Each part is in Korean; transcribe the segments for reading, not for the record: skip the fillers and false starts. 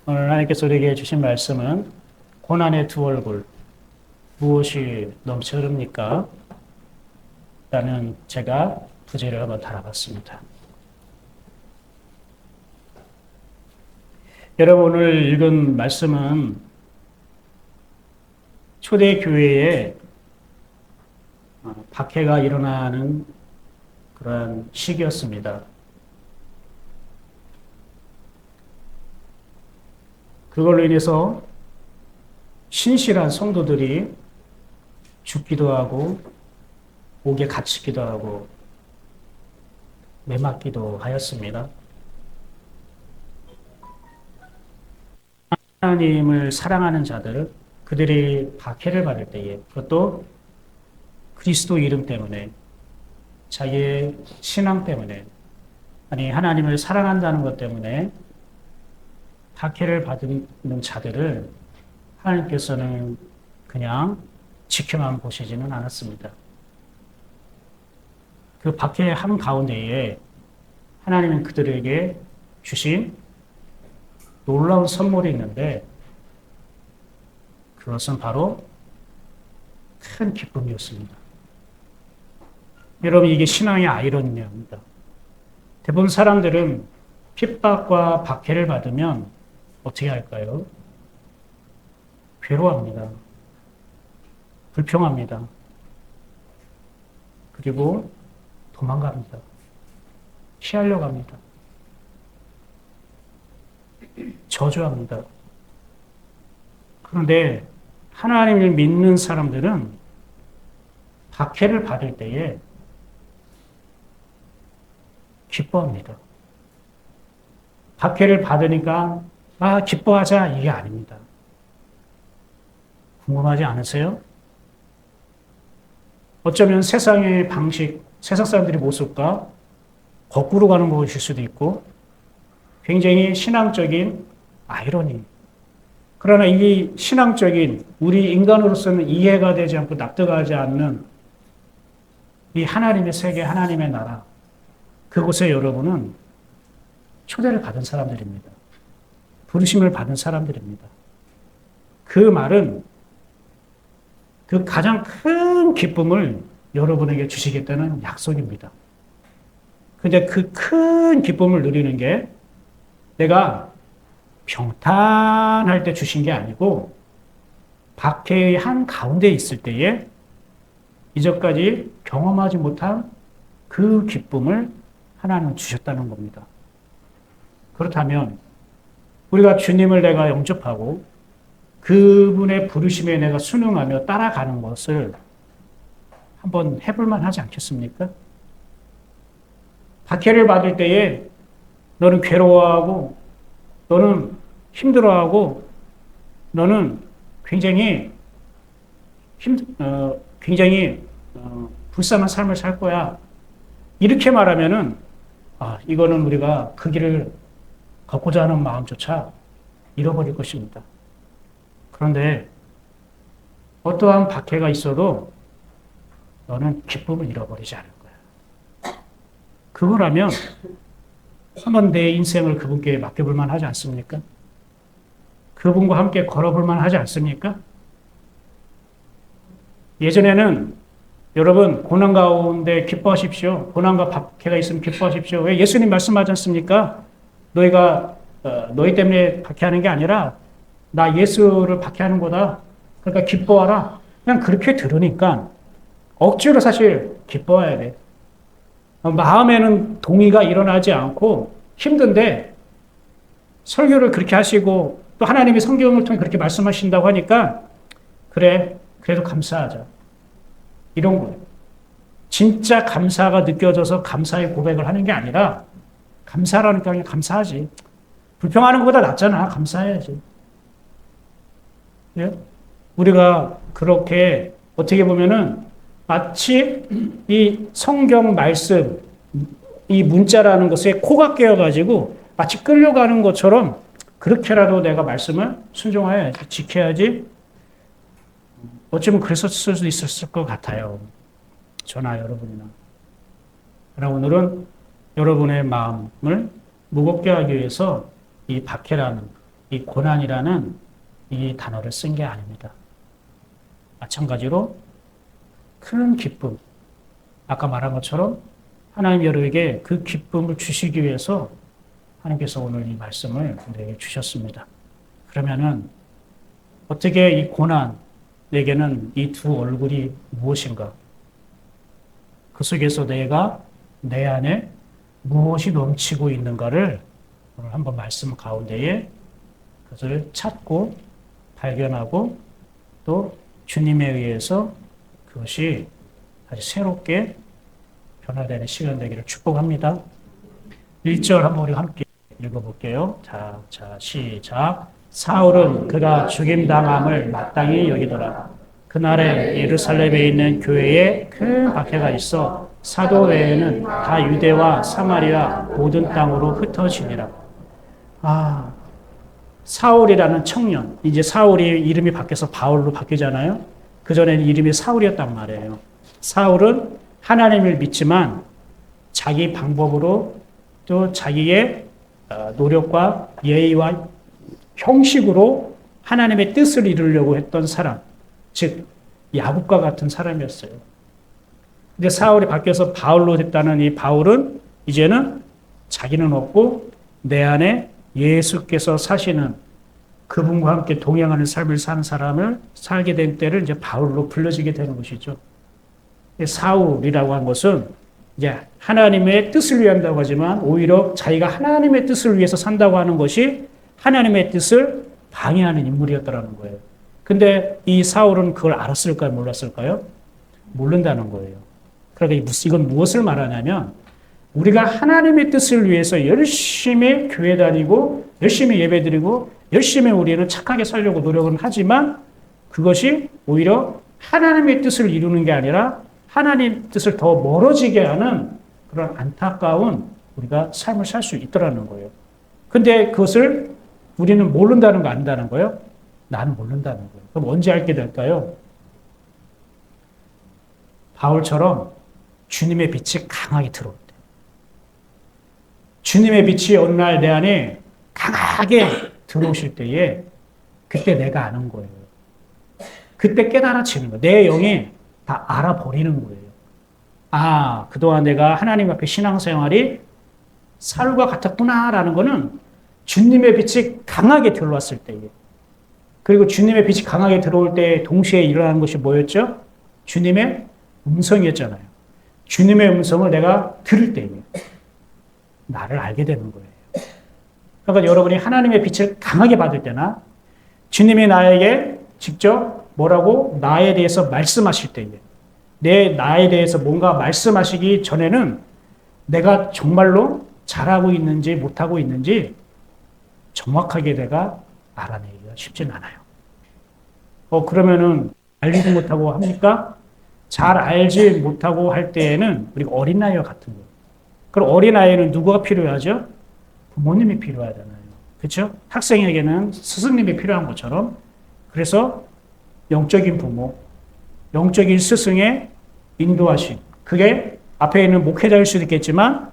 오늘 하나님께서 우리에게 주신 말씀은 고난의 두 얼굴, 무엇이 넘치 흐릅니까? 라는 제가 부제를 한번 달아봤습니다. 여러분 오늘 읽은 말씀은 초대교회에 박해가 일어나는 그러한 시기였습니다. 그걸로 인해서 신실한 성도들이 죽기도 하고 옥에 갇히기도 하고 매맞기도 하였습니다. 하나님을 사랑하는 자들, 그들이 박해를 받을 때에 그것도 그리스도 이름 때문에 자기의 신앙 때문에 아니 하나님을 사랑한다는 것 때문에 박해를 받는 자들을 하나님께서는 그냥 지켜만 보시지는 않았습니다. 그 박해의 한가운데에 하나님은 그들에게 주신 놀라운 선물이 있는데 그것은 바로 큰 기쁨이었습니다. 여러분 이게 신앙의 아이러니입니다. 대부분 사람들은 핍박과 박해를 받으면 어떻게 할까요? 괴로워합니다. 불평합니다. 그리고 도망갑니다. 피하려고 합니다. 저주합니다. 그런데 하나님을 믿는 사람들은 박해를 받을 때에 기뻐합니다. 박해를 받으니까 기뻐하자 이게 아닙니다. 궁금하지 않으세요? 어쩌면 세상의 방식, 세상 사람들의 모습과 거꾸로 가는 것일 수도 있고 굉장히 신앙적인 아이러니. 그러나 이 신앙적인 우리 인간으로서는 이해가 되지 않고 납득하지 않는 이 하나님의 세계, 하나님의 나라 그곳에 여러분은 초대를 받은 사람들입니다. 부르심을 받은 사람들입니다. 그 말은 그 가장 큰 기쁨을 여러분에게 주시겠다는 약속입니다. 근데 그 큰 기쁨을 누리는 게 내가 평탄할 때 주신 게 아니고 박해의 한가운데 있을 때에 이전까지 경험하지 못한 그 기쁨을 하나님은 주셨다는 겁니다. 그렇다면 우리가 주님을 내가 영접하고 그분의 부르심에 내가 순응하며 따라가는 것을 한번 해볼만 하지 않겠습니까? 박해를 받을 때에 너는 괴로워하고 너는 힘들어하고 너는 굉장히 불쌍한 삶을 살 거야. 이렇게 말하면은 이거는 우리가 그 길을 걷고자 하는 마음조차 잃어버릴 것입니다. 그런데 어떠한 박해가 있어도 너는 기쁨을 잃어버리지 않을 거야. 그거라면 한번 내 인생을 그분께 맡겨볼 만하지 않습니까? 그분과 함께 걸어볼 만하지 않습니까? 예전에는 여러분 고난 가운데 기뻐하십시오. 고난과 박해가 있으면 기뻐하십시오. 왜 예수님 말씀하지 않습니까? 너희가 너희 때문에 박해하는 게 아니라 나 예수를 박해하는 거다. 그러니까 기뻐하라. 그냥 그렇게 들으니까 억지로 사실 기뻐해야 돼. 마음에는 동의가 일어나지 않고 힘든데 설교를 그렇게 하시고 또 하나님이 성경을 통해 그렇게 말씀하신다고 하니까 그래, 그래도 감사하자. 이런 거예요. 진짜 감사가 느껴져서 감사의 고백을 하는 게 아니라 감사라니까 그냥 감사하지. 불평하는 것보다 낫잖아. 감사해야지. 예? 우리가 그렇게 어떻게 보면은 마치 이 성경 말씀, 이 문자라는 것에 코가 깨어가지고 마치 끌려가는 것처럼 그렇게라도 내가 말씀을 순종해야지, 지켜야지. 어쩌면 그랬었을 수도 있었을 것 같아요. 저나 여러분이나. 그러나 오늘은 여러분의 마음을 무겁게 하기 위해서 이 박해라는 이 고난이라는 이 단어를 쓴 게 아닙니다. 마찬가지로 큰 기쁨, 아까 말한 것처럼 하나님 여러에게 그 기쁨을 주시기 위해서 하나님께서 오늘 이 말씀을 우리에게 주셨습니다. 그러면은 어떻게 이 고난에게는 이 두 얼굴이 무엇인가? 그 속에서 내가 내 안에 무엇이 넘치고 있는가를 오늘 한번 말씀 가운데에 그것을 찾고 발견하고 또 주님에 의해서 그것이 다시 새롭게 변화되는 시간 되기를 축복합니다. 1절 한번 우리 함께 읽어볼게요. 자, 시작. 사울은 그가 죽임당함을 마땅히 여기더라. 그날에 예루살렘에 있는 교회에 큰 박해가 있어 사도 외에는 다 유대와 사마리아 모든 땅으로 흩어지니라. 사울이라는 청년, 이제 사울이 이름이 바뀌어서 바울로 바뀌잖아요. 그전에는 이름이 사울이었단 말이에요. 사울은 하나님을 믿지만 자기 방법으로 또 자기의 노력과 예의와 형식으로 하나님의 뜻을 이루려고 했던 사람, 즉 야곱과 같은 사람이었어요. 근데 사울이 바뀌어서 바울로 됐다는 이 바울은 이제는 자기는 없고 내 안에 예수께서 사시는 그분과 함께 동행하는 삶을 사는 사람을 살게 된 때를 이제 바울로 불려지게 되는 것이죠. 사울이라고 한 것은 이제 하나님의 뜻을 위한다고 하지만 오히려 자기가 하나님의 뜻을 위해서 산다고 하는 것이 하나님의 뜻을 방해하는 인물이었다라는 거예요. 근데 이 사울은 그걸 알았을까요? 몰랐을까요? 모른다는 거예요. 그러니까 이건 무엇을 말하냐면 우리가 하나님의 뜻을 위해서 열심히 교회 다니고 열심히 예배드리고 열심히 우리는 착하게 살려고 노력은 하지만 그것이 오히려 하나님의 뜻을 이루는 게 아니라 하나님 뜻을 더 멀어지게 하는 그런 안타까운 우리가 삶을 살 수 있더라는 거예요. 근데 그것을 우리는 모른다는 거 안다는 거예요? 나는 모른다는 거예요. 그럼 언제 알게 될까요? 바울처럼 주님의 빛이 강하게 들어올 때. 주님의 빛이 어느 날 내 안에 강하게 들어오실 때에 그때 내가 아는 거예요. 그때 깨달아지는 거예요. 내 영이 다 알아버리는 거예요. 그동안 내가 하나님 앞에 신앙생활이 살과 같았구나라는 거는 주님의 빛이 강하게 들어왔을 때에 그리고 주님의 빛이 강하게 들어올 때 동시에 일어나는 것이 뭐였죠? 주님의 음성이었잖아요. 주님의 음성을 내가 들을 때에 나를 알게 되는 거예요. 그러니까 여러분이 하나님의 빛을 강하게 받을 때나 주님이 나에게 직접 뭐라고 나에 대해서 말씀하실 때에 나에 대해서 뭔가 말씀하시기 전에는 내가 정말로 잘하고 있는지 못하고 있는지 정확하게 내가 알아내기가 쉽진 않아요. 그러면은 알지도 못하고 합니까? 잘 알지 못하고 할 때에는 우리가 어린아이와 같은 거예요. 그럼 어린아이는 누구가 필요하죠? 부모님이 필요하잖아요. 그렇죠? 학생에게는 스승님이 필요한 것처럼 그래서 영적인 부모, 영적인 스승의 인도하심. 그게 앞에 있는 목회자일 수도 있겠지만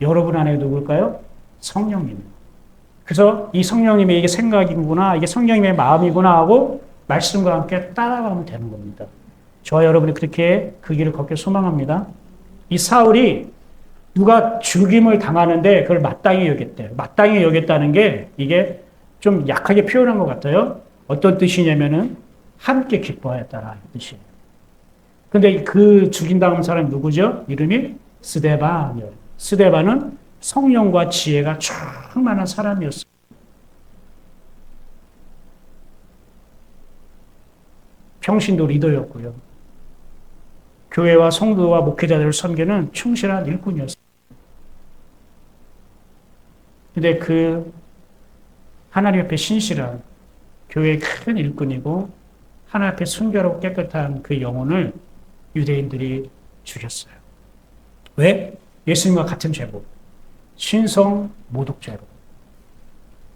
여러분 안에 누굴까요? 성령님. 그래서 이 성령님의 이게 생각이구나, 이게 성령님의 마음이구나 하고 말씀과 함께 따라가면 되는 겁니다. 저와 여러분이 그렇게 그 길을 걷길 소망합니다. 이 사울이 누가 죽임을 당하는데 그걸 마땅히 여겼대요. 마땅히 여겼다는 게 이게 좀 약하게 표현한 것 같아요. 어떤 뜻이냐면은 함께 기뻐하였다라는 뜻이에요. 근데 그 죽임당한 사람이 누구죠? 이름이 스데반이에요. 스데반은 성령과 지혜가 충만한 사람이었어요. 평신도 리더였고요. 교회와 성도와 목회자들을 섬기는 충실한 일꾼이었어요. 근데 그 하나님 앞에 신실한 교회의 큰 일꾼이고 하나님 앞에 순결하고 깨끗한 그 영혼을 유대인들이 죽였어요. 왜? 예수님과 같은 죄고 신성 모독죄로.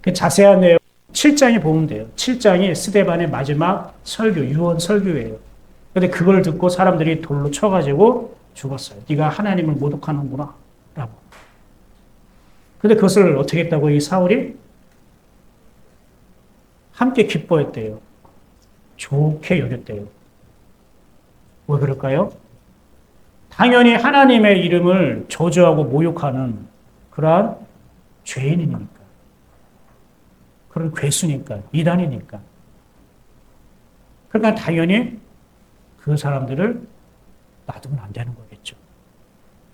그 자세한 내용 7장에 보면 돼요. 7장이 스데반의 마지막 설교, 유언 설교예요. 근데 그걸 듣고 사람들이 돌로 쳐가지고 죽었어요. 네가 하나님을 모독하는구나 라고. 근데 그것을 어떻게 했다고 이 사울이? 함께 기뻐했대요. 좋게 여겼대요. 왜 그럴까요? 당연히 하나님의 이름을 저주하고 모욕하는 그러한 죄인이니까. 그런 괴수니까, 이단이니까. 그러니까 당연히 그 사람들을 놔두면 안 되는 거겠죠.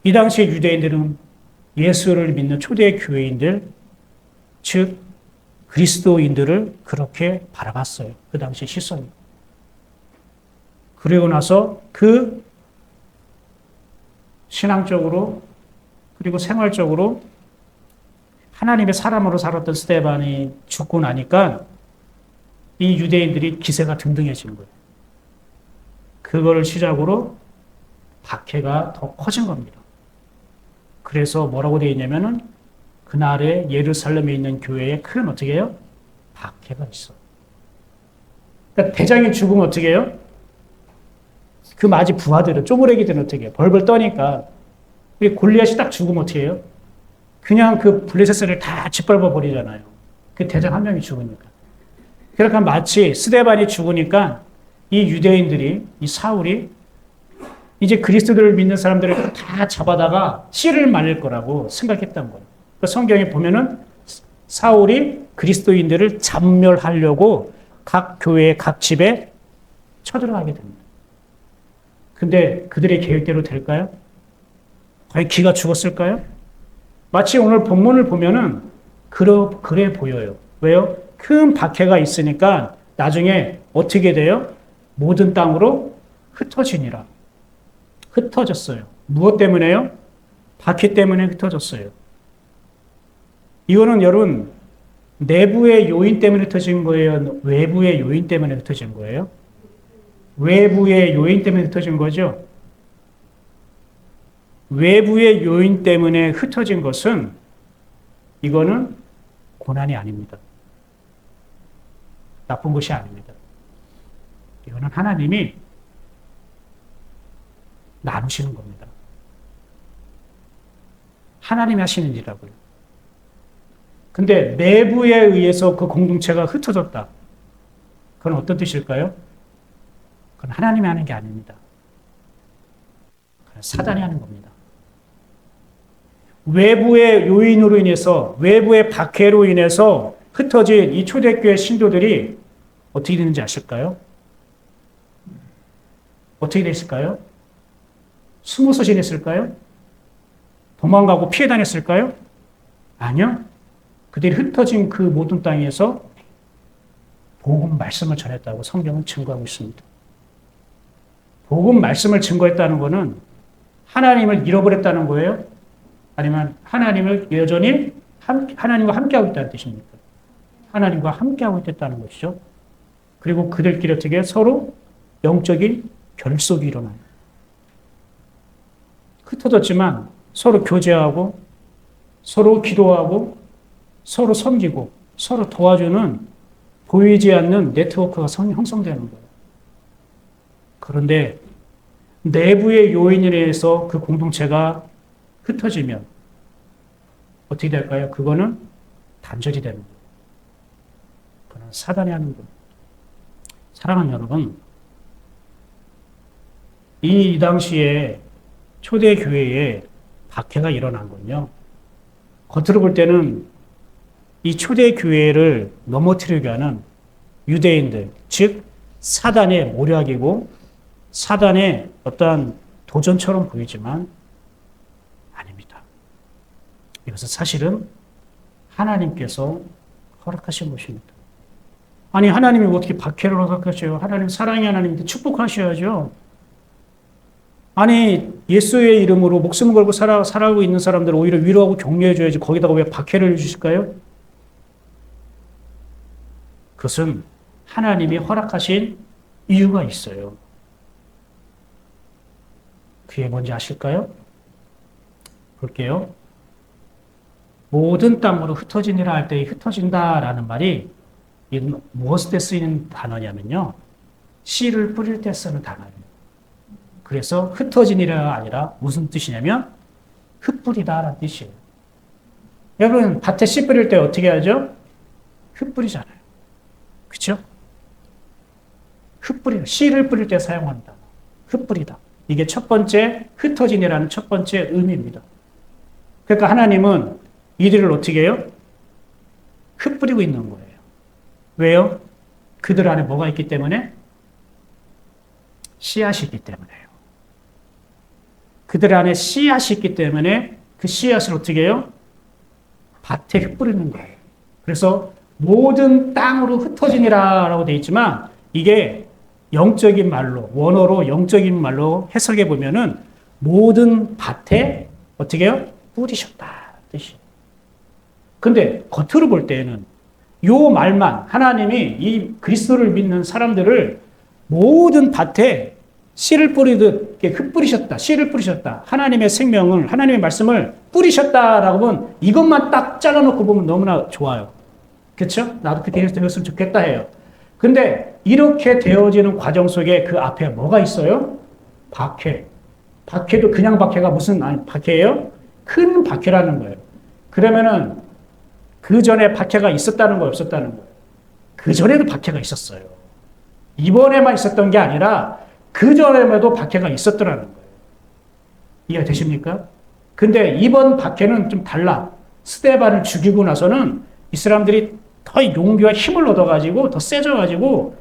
이 당시 유대인들은 예수를 믿는 초대 교회인들, 즉 그리스도인들을 그렇게 바라봤어요. 그 당시 시선이. 그리고 나서 그 신앙적으로 그리고 생활적으로 하나님의 사람으로 살았던 스데반이 죽고 나니까 이 유대인들이 기세가 등등해진 거예요. 그걸 시작으로 박해가 더 커진 겁니다. 그래서 뭐라고 되어 있냐면은 그날에 예루살렘에 있는 교회에 큰 어떻게 해요? 박해가 있어. 그러니까 대장이 죽으면 어떻게 해요? 그 맞이 부하들은, 쪼무레기들은 어떻게 해요? 벌벌 떠니까. 골리앗이 딱 죽으면 어떻게 해요? 그냥 그 블레셋을 다 짓밟아 버리잖아요. 그 대장 한 명이 죽으니까. 그러니까 마치 스데반이 죽으니까 이 유대인들이, 이 사울이 이제 그리스도를 믿는 사람들을 다 잡아다가 씨를 말릴 거라고 생각했던 거예요. 그 성경에 보면은 사울이 그리스도인들을 잡멸하려고 각 교회, 각 집에 쳐들어가게 됩니다. 근데 그들의 계획대로 될까요? 과연 기가 죽었을까요? 마치 오늘 본문을 보면은 그래 보여요. 왜요? 큰 박해가 있으니까 나중에 어떻게 돼요? 모든 땅으로 흩어지니라. 흩어졌어요. 무엇 때문에요? 박해 때문에 흩어졌어요. 이거는 여러분 내부의 요인 때문에 흩어진 거예요? 외부의 요인 때문에 흩어진 거예요? 외부의 요인 때문에 흩어진 거죠? 외부의 요인 때문에 흩어진 것은 이거는 고난이 아닙니다. 나쁜 것이 아닙니다. 이거는 하나님이 나누시는 겁니다. 하나님이 하시는 일이라고요. 근데 내부에 의해서 그 공동체가 흩어졌다. 그건 어떤 뜻일까요? 그건 하나님이 하는 게 아닙니다. 그건 사단이 하는 겁니다. 외부의 요인으로 인해서, 외부의 박해로 인해서 흩어진 이 초대교회 신도들이 어떻게 되는지 아실까요? 어떻게 됐을까요? 숨어서 지냈을까요? 도망가고 피해 다녔을까요? 아니요. 그들이 흩어진 그 모든 땅에서 복음 말씀을 전했다고 성경은 증거하고 있습니다. 복음 말씀을 증거했다는 것은 하나님을 잃어버렸다는 거예요? 아니면 하나님을 여전히 하나님과 함께하고 있다는 뜻입니까? 하나님과 함께하고 있다는 것이죠. 그리고 그들끼리 어떻게 서로 영적인 결속이 일어나요. 흩어졌지만 서로 교제하고 서로 기도하고 서로 섬기고 서로 도와주는 보이지 않는 네트워크가 형성되는 거예요. 그런데 내부의 요인에 의해서 그 공동체가 흩어지면 어떻게 될까요? 그거는 단절이 되는 거예요. 그건 사단이 하는 겁니다. 사랑하는 여러분, 이 당시에 초대 교회에 박해가 일어난 건요. 겉으로 볼 때는 이 초대 교회를 넘어뜨리게 하는 유대인들, 즉 사단의 모략이고 사단의 어떠한 도전처럼 보이지만 아닙니다. 이것은 사실은 하나님께서 허락하신 것입니다. 아니 하나님이 어떻게 박해를 허락하셔요? 하나님 사랑의 하나님인데 축복하셔야죠. 아니 예수의 이름으로 목숨 걸고 살아가고 있는 사람들을 오히려 위로하고 격려해 줘야지 거기다가 왜 박해를 주실까요? 그것은 하나님이 허락하신 이유가 있어요. 그게 뭔지 아실까요? 볼게요. 모든 땅으로 흩어지니라 할 때 흩어진다라는 말이 무엇을 때 쓰이는 단어냐면요. 씨를 뿌릴 때 쓰는 단어예요. 그래서 흩어지니라가 아니라 무슨 뜻이냐면 흩뿌리다라는 뜻이에요. 여러분 밭에 씨 뿌릴 때 어떻게 하죠? 흩뿌리잖아요. 그렇죠? 흩뿌리다. 씨를 뿌릴 때 사용한다. 흩뿌리다. 이게 첫 번째 흩어진이라는 첫 번째 의미입니다. 그러니까 하나님은 이들을 어떻게 해요? 흩뿌리고 있는 거예요. 왜요? 그들 안에 뭐가 있기 때문에? 씨앗이 있기 때문에요. 그들 안에 씨앗이 있기 때문에 그 씨앗을 어떻게 해요? 밭에 흩뿌리는 거예요. 그래서 모든 땅으로 흩어지니라라고 되어 있지만 이게 영적인 말로, 원어로 영적인 말로 해석해 보면은 모든 밭에 어떻게 해요? 뿌리셨다 뜻이. 근데 겉으로 볼 때는 요 말만 하나님이 이 그리스도를 믿는 사람들을 모든 밭에 씨를 뿌리듯 흩뿌리셨다. 씨를 뿌리셨다. 하나님의 생명을, 하나님의 말씀을 뿌리셨다라고 하면 이것만 딱 잘라놓고 보면 너무나 좋아요. 그렇죠? 나도 그렇게 되었으면 좋겠다 해요. 근데 이렇게 되어지는 과정 속에 그 앞에 뭐가 있어요? 박해. 박해도 그냥 박해가 무슨 박해예요? 큰 박해라는 거예요. 그러면은 그 전에 박해가 있었다는 거예요, 없었다는 거예요? 그 전에도 박해가 있었어요. 이번에만 있었던 게 아니라 그 전에도 박해가 있었더라는 거예요. 이해가 되십니까? 근데 이번 박해는 좀 달라. 스데반을 죽이고 나서는 이 사람들이 더 용기와 힘을 얻어가지고 더 세져가지고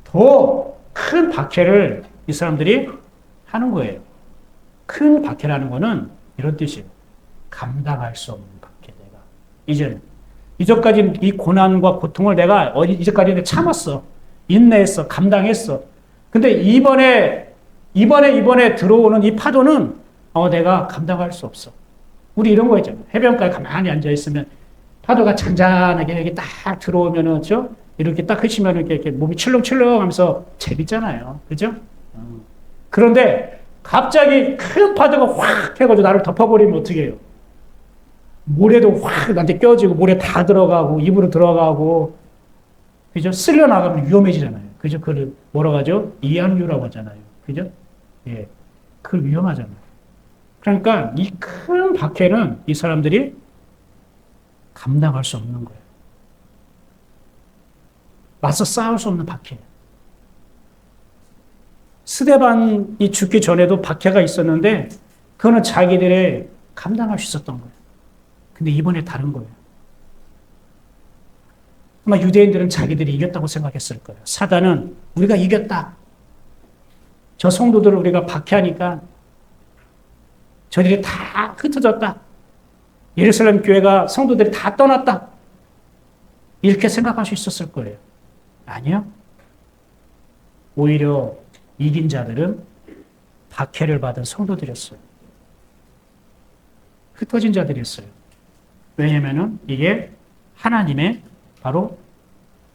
더 큰 박해를 이 사람들이 하는 거예요. 큰 박해라는 거는 이런 뜻이에요. 감당할 수 없는 박해. 내가 이전까지 이 고난과 고통을 내가 이제까지 참았어. 인내했어. 감당했어. 근데 이번에 들어오는 이 파도는 내가 감당할 수 없어. 우리 이런 거 있잖아요. 해변가에 가만히 앉아있으면 파도가 잔잔하게 여기 딱 들어오면은, 그죠? 이렇게 딱 그치면 이렇게 몸이 출렁출렁 하면서 재밌잖아요. 그죠? 그런데 갑자기 큰 파도가 확 해가지고 나를 덮어버리면 어떻게 해요? 모래도 확 나한테 껴지고, 모래 다 들어가고, 입으로 들어가고, 그죠? 쓸려 나가면 위험해지잖아요. 그죠? 그걸 뭐라고 하죠? 이항류라고 하잖아요. 그죠? 예. 그걸 위험하잖아요. 그러니까 이 큰 박해는 이 사람들이 감당할 수 없는 거예요. 맞서 싸울 수 없는 박해. 스데반이 죽기 전에도 박해가 있었는데 그거는 자기들의 감당할 수 있었던 거예요. 근데 이번에 다른 거예요. 아마 유대인들은 자기들이 이겼다고 생각했을 거예요. 사단은 우리가 이겼다. 저 성도들을 우리가 박해하니까 저들이 다 흩어졌다. 예루살렘 교회가 성도들이 다 떠났다. 이렇게 생각할 수 있었을 거예요. 아니요. 오히려 이긴 자들은 박해를 받은 성도들이었어요. 흩어진 자들이었어요. 왜냐면은 이게 하나님의 바로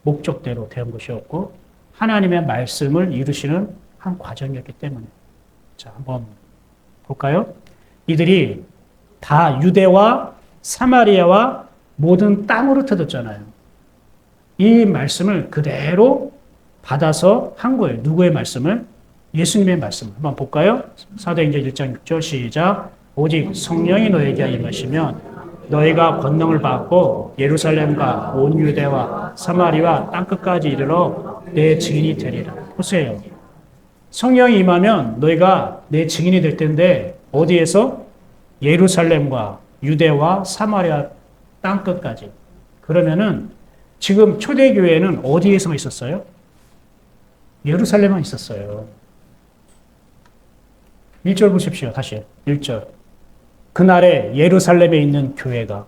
목적대로 된 것이었고 하나님의 말씀을 이루시는 한 과정이었기 때문에. 자, 한번 볼까요? 이들이 다 유대와 사마리아와 모든 땅으로 흩어졌잖아요. 이 말씀을 그대로 받아서 한 거예요. 누구의 말씀을? 예수님의 말씀. 한번 볼까요? 사도행전 1장 6절 시작. 오직 성령이 너에게 임하시면 너희가 권능을 받고 예루살렘과 온 유대와 사마리아 땅끝까지 이르러 내 증인이 되리라. 보세요. 성령이 임하면 너희가 내 증인이 될 텐데 어디에서? 예루살렘과 유대와 사마리아 땅끝까지. 그러면은 지금 초대교회는 어디에서만 있었어요? 예루살렘만 있었어요. 1절 보십시오. 다시 1절. 그날에 예루살렘에 있는 교회가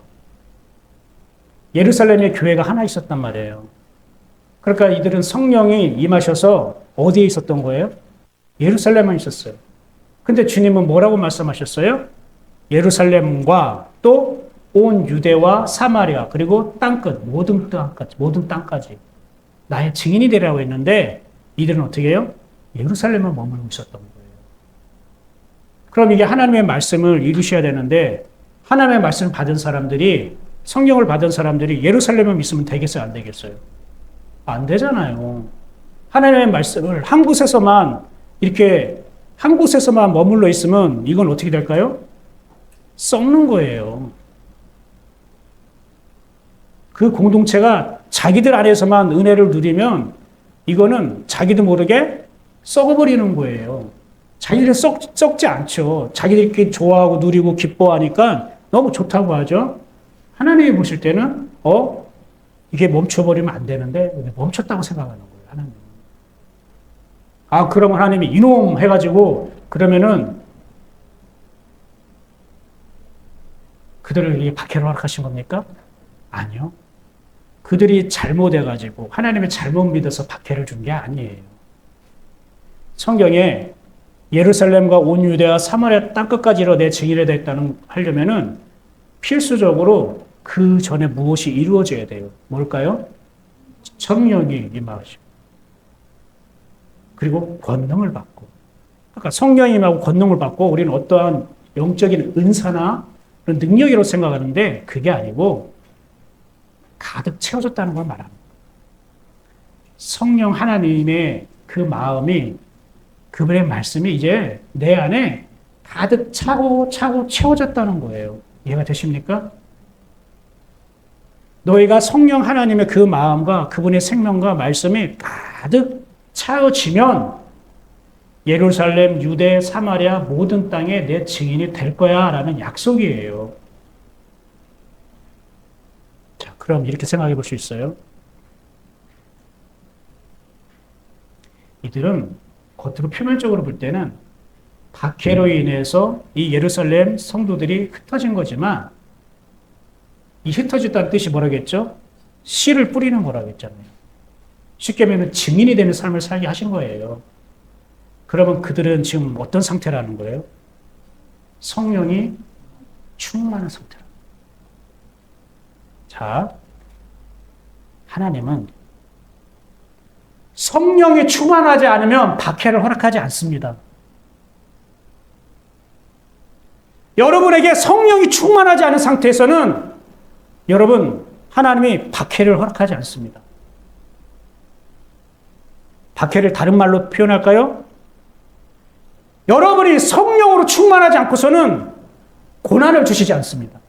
예루살렘에 교회가 하나 있었단 말이에요. 그러니까 이들은 성령이 임하셔서 어디에 있었던 거예요? 예루살렘만 있었어요. 근데 주님은 뭐라고 말씀하셨어요? 예루살렘과 또 온 유대와 사마리아 그리고 땅끝 모든 땅까지 나의 증인이 되라고 했는데 이들은 어떻게 해요? 예루살렘만 머물고 있었던 거예요. 그럼 이게 하나님의 말씀을 이루셔야 되는데 하나님의 말씀을 받은 사람들이 성령을 받은 사람들이 예루살렘만 있으면 되겠어요? 안 되겠어요? 안 되잖아요. 하나님의 말씀을 한 곳에서만 머물러 있으면 이건 어떻게 될까요? 썩는 거예요. 그 공동체가 자기들 안에서만 은혜를 누리면 이거는 자기도 모르게 썩어버리는 거예요. 자기들은 썩지 않죠. 자기들끼리 좋아하고 누리고 기뻐하니까 너무 좋다고 하죠. 하나님이 보실 때는 이게 멈춰버리면 안 되는데 멈췄다고 생각하는 거예요. 하나님. 그러면 하나님이 이놈 해가지고 그러면은 그들을 박해를 허락하신 겁니까? 아니요. 그들이 잘못해가지고 하나님의 잘못 믿어서 박해를 준 게 아니에요. 성경에 예루살렘과 온 유대와 사마리아 땅끝까지로 내 증인이 됐다는 하려면은 필수적으로 그 전에 무엇이 이루어져야 돼요? 뭘까요? 성령이 임하시고 그리고 권능을 받고. 그러니까 성령이 임하고 권능을 받고 우리는 어떠한 영적인 은사나 그런 능력이라고 생각하는데 그게 아니고 가득 채워졌다는 걸 말합니다. 성령 하나님의 그 마음이 그분의 말씀이 이제 내 안에 가득 차고 채워졌다는 거예요. 이해가 되십니까? 너희가 성령 하나님의 그 마음과 그분의 생명과 말씀이 가득 차워지면 예루살렘, 유대, 사마리아 모든 땅에 내 증인이 될 거야 라는 약속이에요. 자, 그럼 이렇게 생각해 볼 수 있어요. 이들은 겉으로 표면적으로 볼 때는 박해로 인해서 이 예루살렘 성도들이 흩어진 거지만 이 흩어졌다는 뜻이 뭐라겠죠? 씨를 뿌리는 거라고 했잖아요. 쉽게 말하면 증인이 되는 삶을 살게 하신 거예요. 그러면 그들은 지금 어떤 상태라는 거예요? 성령이 충만한 상태라. 자, 하나님은 성령이 충만하지 않으면 박해를 허락하지 않습니다. 여러분에게 성령이 충만하지 않은 상태에서는 여러분, 하나님이 박해를 허락하지 않습니다. 박해를 다른 말로 표현할까요? 여러분이 성령으로 충만하지 않고서는 고난을 주시지 않습니다.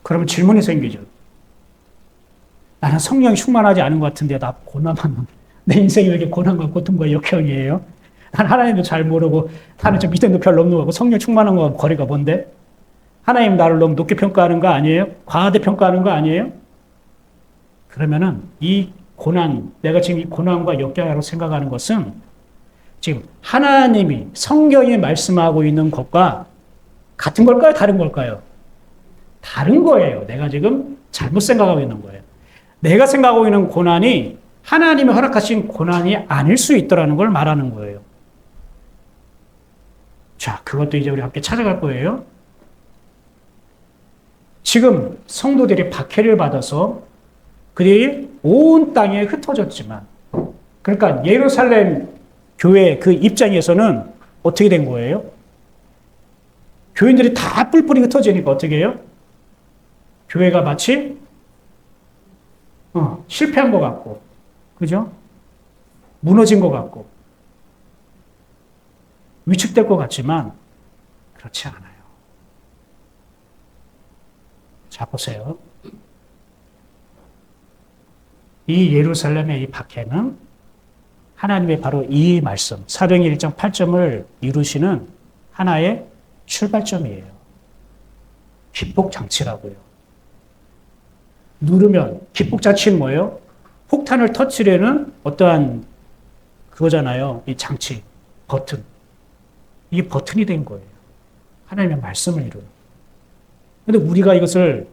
그러면 질문이 생기죠. 나는 성령이 충만하지 않은 것 같은데 나 고난만, 내 인생이 왜 이렇게 고난과 고통과 역경이에요? 난 하나님도 잘 모르고 나는 좀 믿음도 별로 없는 거고 성령 충만한 거와 거리가 뭔데? 하나님 나를 너무 높게 평가하는 거 아니에요? 과하게 평가하는 거 아니에요? 그러면은 이 고난, 내가 지금 이 고난과 역경이라고 생각하는 것은 지금 하나님이 성경이 말씀하고 있는 것과 같은 걸까요? 다른 걸까요? 다른 거예요. 내가 지금 잘못 생각하고 있는 거예요. 내가 생각하고 있는 고난이 하나님이 허락하신 고난이 아닐 수 있더라는 걸 말하는 거예요. 자, 그것도 이제 우리 함께 찾아갈 거예요. 지금 성도들이 박해를 받아서 그들이 온 땅에 흩어졌지만, 그러니까 예루살렘 교회 그 입장에서는 어떻게 된 거예요? 교인들이 다 뿔뿔이 흩어지니까 어떻게 해요? 교회가 마치 실패한 것 같고, 그죠? 무너진 것 같고, 위축될 것 같지만 그렇지 않아요. 자, 보세요. 이 예루살렘의 이 박해는 하나님의 바로 이 말씀, 사도행전 1장 8점을 이루시는 하나의 출발점이에요. 기폭장치라고요. 누르면, 기폭장치는 뭐예요? 폭탄을 터치려는 어떠한 그거잖아요. 이 장치, 버튼. 이게 버튼이 된 거예요. 하나님의 말씀을 이루는. 근데 우리가 이것을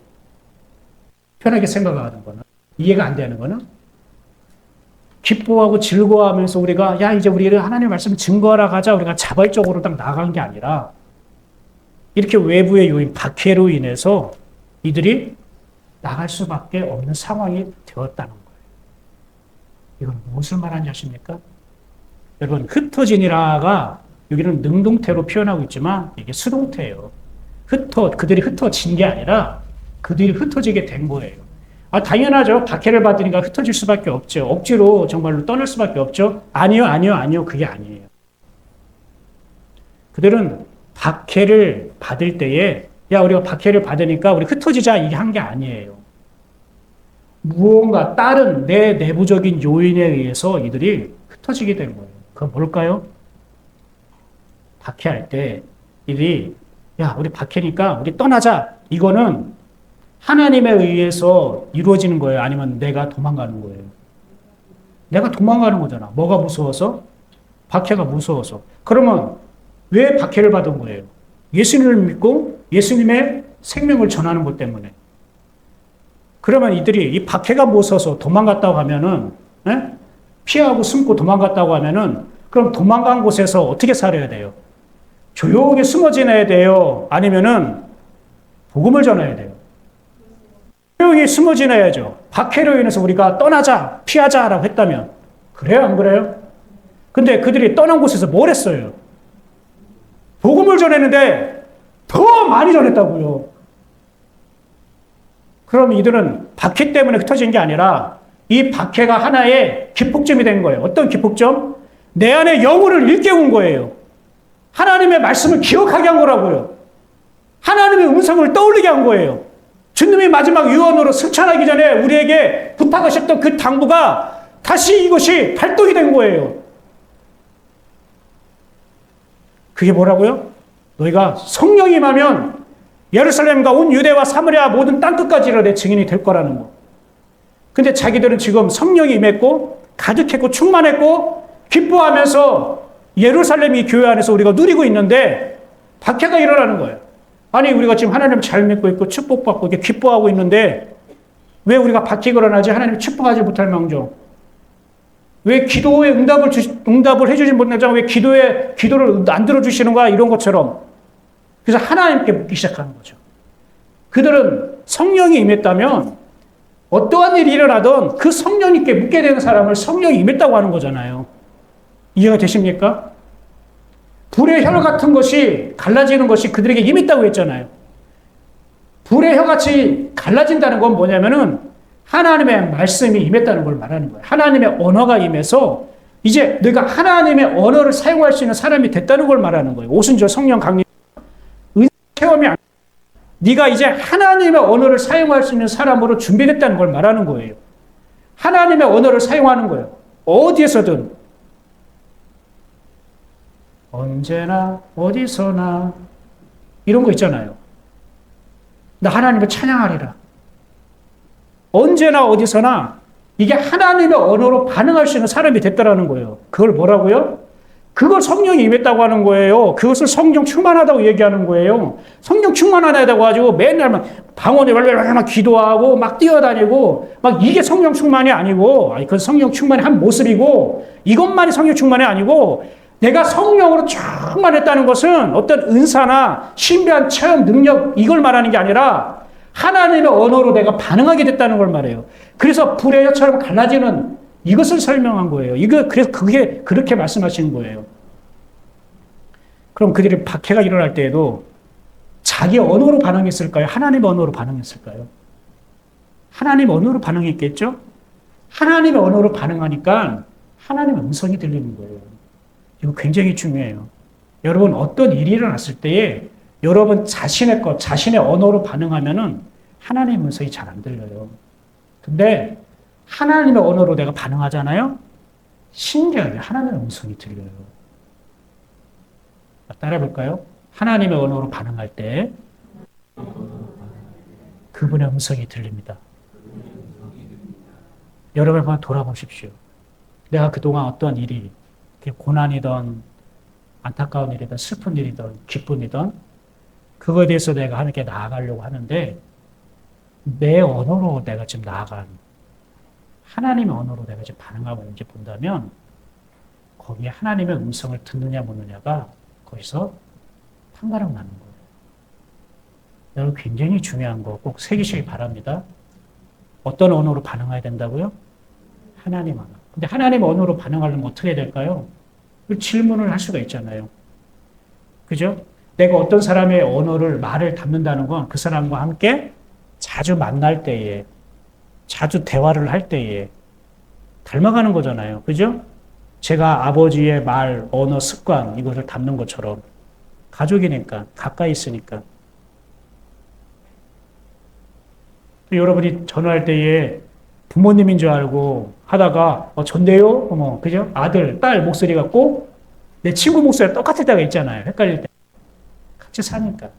편하게 생각하는 거는, 이해가 안 되는 거는, 기뻐하고 즐거워하면서 우리가, 야, 이제 우리를 하나님의 말씀을 증거하러 가자. 우리가 자발적으로 딱 나간 게 아니라, 이렇게 외부의 요인, 박해로 인해서 이들이 나갈 수밖에 없는 상황이 되었다는 거예요. 이건 무엇을 말하는지 아십니까? 여러분, 흩어지니라가 여기는 능동태로 표현하고 있지만 이게 수동태예요. 그들이 흩어진 게 아니라 그들이 흩어지게 된 거예요. 당연하죠. 박해를 받으니까 흩어질 수밖에 없죠. 억지로 정말로 떠날 수밖에 없죠. 아니요. 그게 아니에요. 그들은 박해를 받을 때에 야, 우리가 박해를 받으니까 우리 흩어지자 이게 한 게 아니에요. 무언가 다른 내 내부적인 요인에 의해서 이들이 흩어지게 된 거예요. 그건 뭘까요? 박해할 때 이들이 야, 우리 박해니까 우리 떠나자. 이거는 하나님에 의해서 이루어지는 거예요? 아니면 내가 도망가는 거예요? 내가 도망가는 거잖아. 뭐가 무서워서? 박해가 무서워서. 그러면 왜 박해를 받은 거예요? 예수님을 믿고 예수님의 생명을 전하는 것 때문에. 그러면 이들이 이 박해가 무서워서 도망갔다고 하면은, 에? 피하고 숨고 도망갔다고 하면은, 그럼 도망간 곳에서 어떻게 살아야 돼요? 조용히 숨어 지내야 돼요? 아니면은 복음을 전해야 돼요? 조용히 숨어 지내야죠. 박해로 인해서 우리가 떠나자, 피하자라고 했다면. 그래요, 안 그래요? 근데 그들이 떠난 곳에서 뭘 했어요? 복음을 전했는데 더 많이 전했다고요. 그럼 이들은 박해 때문에 흩어진 게 아니라 이 박해가 하나의 기폭점이 된 거예요. 어떤 기폭점? 내 안에 영혼을 일깨운 거예요. 하나님의 말씀을 기억하게 한 거라고요. 하나님의 음성을 떠올리게 한 거예요. 주님이 마지막 유언으로 승천하기 전에 우리에게 부탁하셨던 그 당부가 다시 이것이 발동이 된 거예요. 그게 뭐라고요? 너희가 성령이 임하면 예루살렘과 온 유대와 사마리아 모든 땅끝까지 내 증인이 될 거라는 거. 근데 자기들은 지금 성령이 임했고 가득했고 충만했고 기뻐하면서 예루살렘이 교회 안에서 우리가 누리고 있는데 박해가 일어나는 거예요. 아니 우리가 지금 하나님 잘 믿고 있고 축복받고 이렇게 기뻐하고 있는데 왜 우리가 박해가 일어나지? 하나님 축복하지 못할 망정. 왜 기도에 응답을 해주지 못하자? 왜 기도를 안 들어주시는 거야? 이런 것처럼. 그래서 하나님께 묻기 시작하는 거죠. 그들은 성령이 임했다면 어떠한 일이 일어나든 그 성령님께 묻게 되는 사람을 성령이 임했다고 하는 거잖아요. 이해가 되십니까? 불의 혈 같은 것이 갈라지는 것이 그들에게 임했다고 했잖아요. 불의 혈같이 갈라진다는 건 뭐냐면은 하나님의 말씀이 임했다는 걸 말하는 거예요. 하나님의 언어가 임해서 이제 내가 하나님의 언어를 사용할 수 있는 사람이 됐다는 걸 말하는 거예요. 오순절 성령 강림 체험이 아니라 네가 이제 하나님의 언어를 사용할 수 있는 사람으로 준비됐다는 걸 말하는 거예요. 하나님의 언어를 사용하는 거예요. 어디에서든 언제나 어디서나 이런 거 있잖아요. 나 하나님을 찬양하리라. 언제나 어디서나 이게 하나님의 언어로 반응할 수 있는 사람이 됐다라는 거예요. 그걸 뭐라고요? 그걸 성령이 임했다고 하는 거예요. 그것을 성령 충만하다고 얘기하는 거예요. 성령 충만하다고 가지고 맨날 막 방언에 막 기도하고 막 뛰어다니고 막 이게 성령 충만이 아니고, 아니 그건 성령 충만의 한 모습이고 이것만이 성령 충만이 아니고 내가 성령으로 충만했다는 것은 어떤 은사나 신비한 체험 능력 이걸 말하는 게 아니라 하나님의 언어로 내가 반응하게 됐다는 걸 말해요. 그래서 불의 혀처럼 갈라지는 이것을 설명한 거예요. 그래서 그게 그렇게 말씀하시는 거예요. 그럼 그들이 박해가 일어날 때에도 자기 언어로 반응했을까요? 하나님의 언어로 반응했을까요? 하나님의 언어로 반응했겠죠? 하나님의 언어로 반응하니까 하나님의 음성이 들리는 거예요. 이거 굉장히 중요해요. 여러분 어떤 일이 일어났을 때에 여러분 자신의 언어로 반응하면은 하나님의 음성이 잘 안 들려요. 근데 하나님의 언어로 내가 반응하잖아요? 신기하게 하나님의 음성이 들려요. 따라해 볼까요? 하나님의 언어로 반응할 때 그분의 음성이 들립니다. 여러분 한번 돌아보십시오. 내가 그동안 어떤 일이 고난이든 안타까운 일이든 슬픈 일이든 기쁜 일이든 그거에 대해서 내가 하나님께 나아가려고 하는데 내 언어로 내가 지금 하나님의 언어로 내가 지금 반응하고 있는지 본다면 거기에 하나님의 음성을 듣느냐 묻느냐가 거기서 판가름 나는 거예요. 여러분 굉장히 중요한 거 꼭 새기시기 바랍니다. 어떤 언어로 반응해야 된다고요? 하나님 언어. 근데 하나님 언어로 반응하려면 어떻게 해야 될까요? 질문을 할 수가 있잖아요. 그죠? 내가 어떤 사람의 말을 담는다는 건 그 사람과 함께 자주 만날 때에, 자주 대화를 할 때에 닮아가는 거잖아요. 그죠? 제가 아버지의 말, 언어, 습관 이것을 담는 것처럼 가족이니까, 가까이 있으니까. 여러분이 전화할 때에 부모님인 줄 알고 하다가 전데요? 어머, 그죠? 아들, 딸 목소리 같고 내 친구 목소리가 똑같을 때가 있잖아요. 헷갈릴 때. 같이 사니까.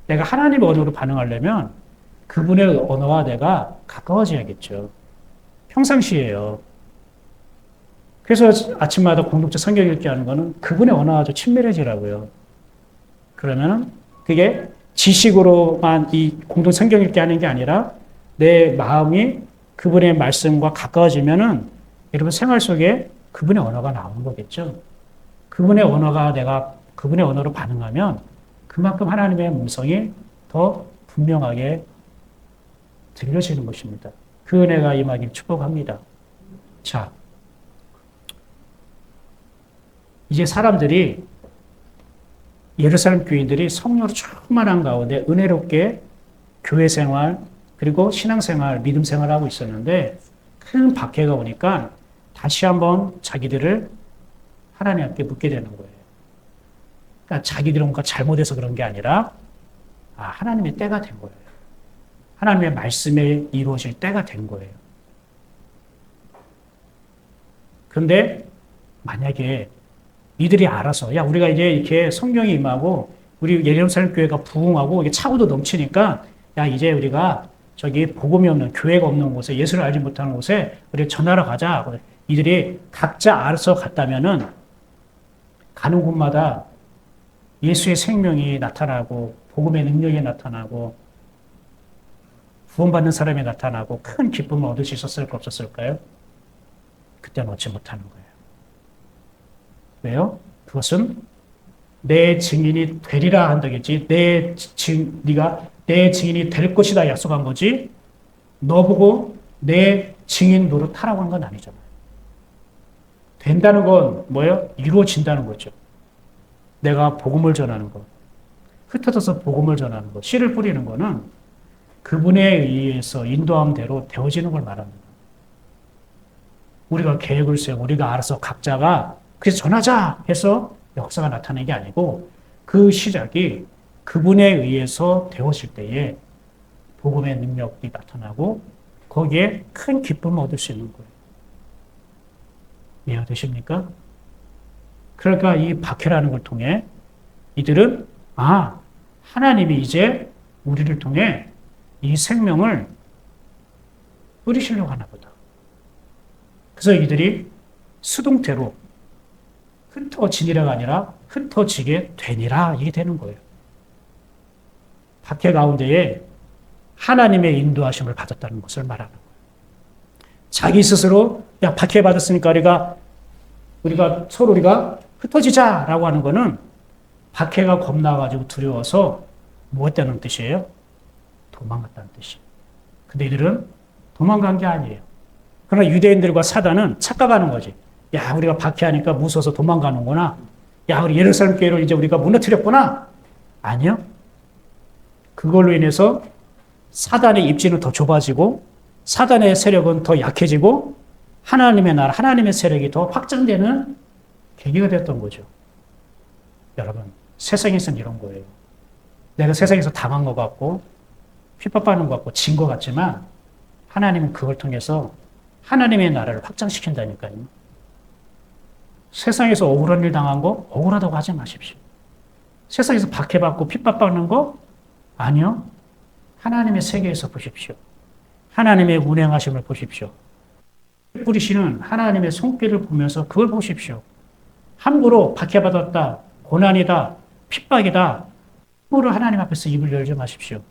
내가 하나님의 언어로 반응하려면 그분의 언어와 내가 가까워져야겠죠. 평상시에요. 그래서 아침마다 공동체 성경 읽기 하는 거는 그분의 언어와 아주 친밀해지라고요. 그러면 그게 지식으로만 이 공동 성경 읽기 하는 게 아니라 내 마음이 그분의 말씀과 가까워지면은 여러분 생활 속에 그분의 언어가 나오는 거겠죠. 그분의 언어가 내가 그분의 언어로 반응하면 그만큼 하나님의 음성이 더 분명하게 들려지는 것입니다. 그 은혜가 임하길 축복합니다. 자, 이제 사람들이 예루살렘 교인들이 성령으로 충만한 가운데 은혜롭게 교회 생활 그리고 신앙 생활, 믿음 생활을 하고 있었는데 큰 박해가 오니까 다시 한번 자기들을 하나님 앞에 묻게 되는 거예요. 그러니까 자기들이 뭔가 잘못해서 그런 게 아니라 하나님의 때가 된 거예요. 하나님의 말씀에 이루어질 때가 된 거예요. 그런데 만약에 이들이 알아서 우리가 이제 이렇게 성령이 임하고 우리 예루살렘 교회가 부흥하고 이게 차고도 넘치니까 이제 우리가 저기 복음이 없는 교회가 없는 곳에 예수를 알지 못하는 곳에 우리 전하러 가자. 이들이 각자 알아서 갔다면은 가는 곳마다 예수의 생명이 나타나고 복음의 능력이 나타나고 구원받는 사람이 나타나고 큰 기쁨을 얻을 수 있었을까 없었을까요? 그때는 얻지 못하는 거예요. 왜요? 그것은 내 증인이 되리라 한다겠지. 네가 내 증인이 될 것이다 약속한 거지. 너 보고 내 증인 노릇하라고 한 건 아니잖아요. 된다는 건 뭐예요? 이루어진다는 거죠. 내가 복음을 전하는 것, 흩어져서 복음을 전하는 것, 씨를 뿌리는 거는 그분에 의해서 인도함대로 되어지는 걸 말합니다. 우리가 계획을 세우고 우리가 알아서 각자가 그래서 전하자 해서 역사가 나타나는 게 아니고 그 시작이 그분에 의해서 되어질 때에 복음의 능력이 나타나고 거기에 큰 기쁨을 얻을 수 있는 거예요. 이해되십니까? 그러니까 이 박해라는 걸 통해 이들은 하나님이 이제 우리를 통해 이 생명을 뿌리시려고 하나 보다. 그래서 이들이 수동태로 흩어지니라가 아니라 흩어지게 되니라 이게 되는 거예요. 박해 가운데에 하나님의 인도하심을 받았다는 것을 말하는 거예요. 자기 스스로 박해 받았으니까 우리가 서로 흩어지자라고 하는 거는 박해가 겁나가지고 두려워서 뭐 했다는 뜻이에요? 도망갔다는 뜻이에요. 근데 이들은 도망간 게 아니에요. 그러나 유대인들과 사단은 착각하는 거지. 우리가 박해하니까 무서워서 도망가는구나. 우리 예루살렘 교회를 이제 우리가 무너뜨렸구나. 아니요. 그걸로 인해서 사단의 입지는 더 좁아지고 사단의 세력은 더 약해지고 하나님의 나라, 하나님의 세력이 더 확장되는 계기가 됐던 거죠. 여러분, 세상에서는 이런 거예요. 내가 세상에서 당한 것 같고 핍박받는 것 같고 진 것 같지만 하나님은 그걸 통해서 하나님의 나라를 확장시킨다니까요. 세상에서 억울한 일 당한 거 억울하다고 하지 마십시오. 세상에서 박해받고 핍박받는 거 아니요. 하나님의 세계에서 보십시오. 하나님의 운행하심을 보십시오. 뿌리시는 하나님의 손길을 보면서 그걸 보십시오. 함부로 박해받았다, 고난이다, 핍박이다. 함부로 하나님 앞에서 입을 열지 마십시오.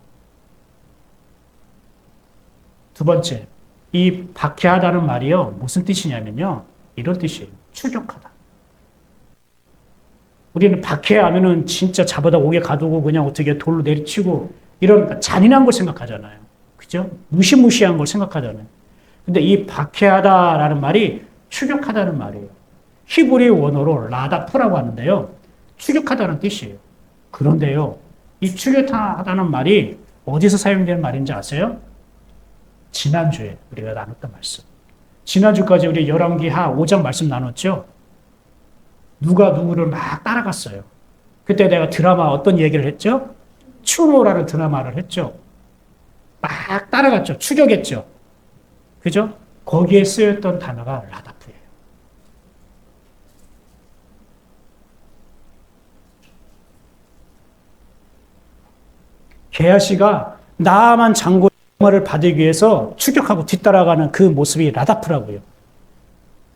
두 번째, 이 박해하다는 말이요. 무슨 뜻이냐면요. 이런 뜻이에요. 추격하다. 우리는 박해하면은 진짜 잡아다 옥에 가두고 그냥 어떻게 돌로 내리치고 이런 잔인한 걸 생각하잖아요. 그죠? 무시무시한 걸 생각하잖아요. 근데 이 박해하다라는 말이 추격하다는 말이에요. 히브리 원어로 라다프라고 하는데요. 추격하다는 뜻이에요. 그런데요. 이 추격하다는 말이 어디서 사용되는 말인지 아세요? 지난주에 우리가 나눴던 말씀. 지난주까지 우리 열왕기하 5장 말씀 나눴죠? 누가 누구를 막 따라갔어요. 그때 내가 드라마 어떤 얘기를 했죠? 추노라는 드라마를 했죠. 막 막 따라갔죠. 추격했죠. 그죠? 거기에 쓰였던 단어가 라다프예요. 게하시가 나아만 장군의 를 받기 위해서 추격하고 뒤따라가는 그 모습이 라다프라고요.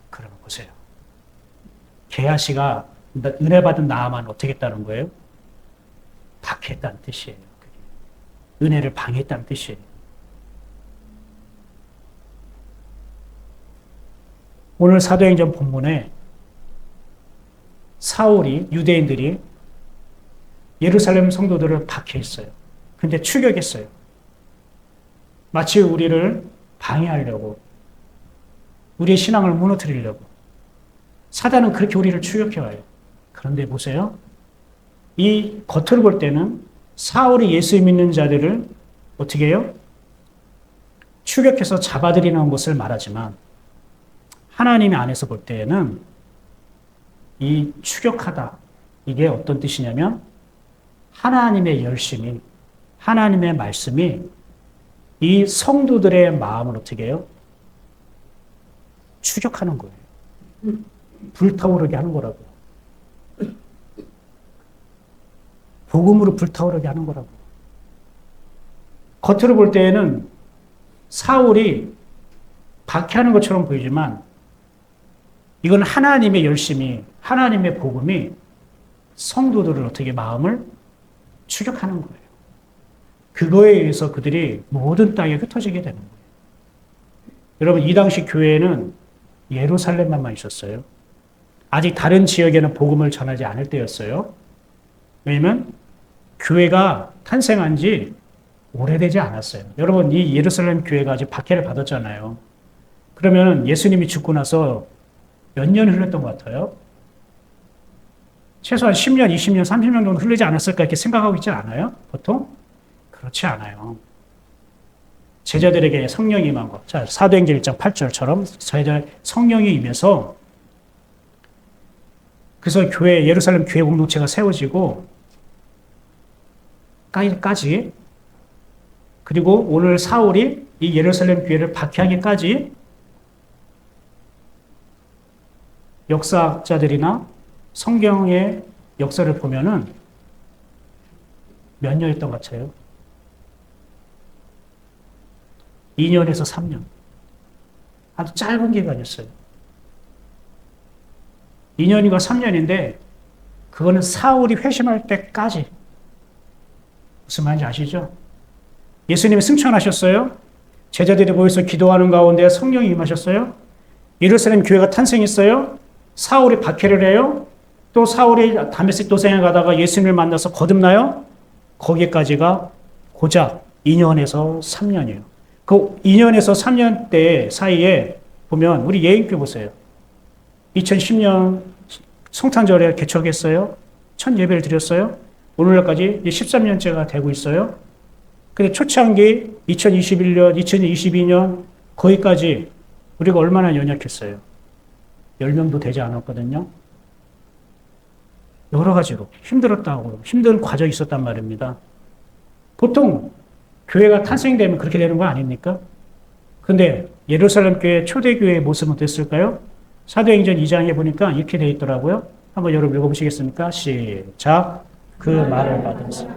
그러면 보세요. 게하시가 은혜 받은 나아만 어떻게 했다는 거예요? 박해했다는 뜻이에요. 은혜를 방해했다는 뜻이에요. 오늘 사도행전 본문에 사울이 유대인들이 예루살렘 성도들을 박해했어요. 근데 추격했어요. 마치 우리를 방해하려고, 우리의 신앙을 무너뜨리려고. 사단은 그렇게 우리를 추격해와요. 그런데 보세요. 이 겉으로 볼 때는 사울이 예수 믿는 자들을 어떻게 해요? 추격해서 잡아들이는 것을 말하지만 하나님의 안에서 볼 때에는 이 추격하다, 이게 어떤 뜻이냐면 하나님의 열심이, 하나님의 말씀이 이 성도들의 마음을 어떻게 해요? 추격하는 거예요. 불타오르게 하는 거라고. 복음으로 불타오르게 하는 거라고. 겉으로 볼 때에는 사울이 박해하는 것처럼 보이지만 이건 하나님의 열심이, 하나님의 복음이 성도들을 어떻게 마음을 추격하는 거예요. 그거에 의해서 그들이 모든 땅에 흩어지게 되는 거예요. 여러분, 이 당시 교회에는 예루살렘만 있었어요. 아직 다른 지역에는 복음을 전하지 않을 때였어요. 왜냐면 교회가 탄생한 지 오래되지 않았어요. 여러분, 이 예루살렘 교회가 아직 박해를 받았잖아요. 그러면 예수님이 죽고 나서 몇 년 흘렀던 것 같아요? 최소한 10년, 20년, 30년 정도 흐르지 않았을까 이렇게 생각하고 있지 않아요? 보통? 그렇지 않아요. 제자들에게 성령이 임한 것. 자, 사도행전 1장 8절처럼 제자들 성령이 임해서 그래서 교회, 예루살렘 교회 공동체가 세워지고 까지 그리고 오늘 사울이 이 예루살렘 교회를 박해하기까지 역사학자들이나 성경의 역사를 보면은 몇 년이었던 것 같아요? 2년에서 3년. 아주 짧은 기간이었어요. 2년인가 3년인데 그거는 사울이 회심할 때까지. 무슨 말인지 아시죠? 예수님이 승천하셨어요. 제자들이 모여서 기도하는 가운데 성령이 임하셨어요. 예루살렘 교회가 탄생했어요. 사울이 박해를 해요. 또 사울이 다메섹 도상에 가다가 예수님을 만나서 거듭나요. 거기까지가 고작 2년에서 3년이에요. 그 2년에서 3년 때 사이에 보면 우리 예인교 보세요. 2010년 성탄절에 개척했어요. 첫 예배를 드렸어요. 오늘날까지 13년째가 되고 있어요. 근데 초창기 2021년, 2022년 거기까지 우리가 얼마나 연약했어요. 10명도 되지 않았거든요. 여러 가지로 힘들었다고, 힘든 과정이 있었단 말입니다. 보통 교회가 탄생되면 그렇게 되는 거 아닙니까? 근데 예루살렘 교회 초대교회의 모습은 어땠을까요? 사도행전 2장에 보니까 이렇게 되어 있더라고요. 한번 여러분 읽어보시겠습니까? 시작. 그 말을 받으면서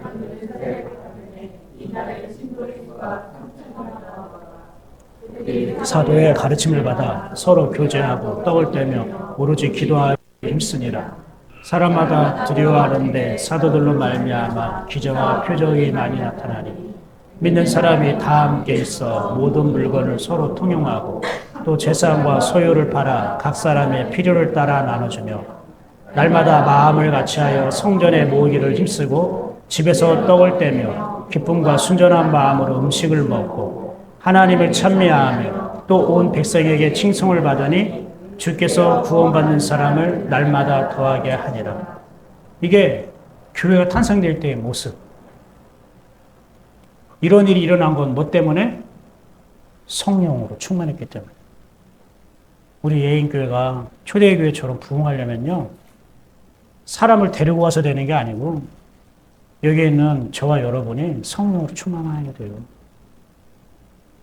사도의 가르침을 받아 서로 교제하고 떡을 떼며 오로지 기도하여 힘쓰니라. 사람마다 두려워하는데 사도들로 말미암아 기적과 표적이 많이 나타나니 믿는 사람이 다 함께 있어 모든 물건을 서로 통용하고 또 재산과 소유를 팔아 각 사람의 필요를 따라 나눠주며 날마다 마음을 같이하여 성전에 모으기를 힘쓰고 집에서 떡을 떼며 기쁨과 순전한 마음으로 음식을 먹고 하나님을 찬미하며 또 온 백성에게 칭송을 받으니 주께서 구원받는 사람을 날마다 더하게 하니라. 이게 교회가 탄생될 때의 모습. 이런 일이 일어난 건 뭐 때문에? 성령으로 충만했기 때문에. 우리 예인교회가 초대교회처럼 부흥하려면요, 사람을 데리고 와서 되는 게 아니고 여기에 있는 저와 여러분이 성령으로 충만해야 돼요.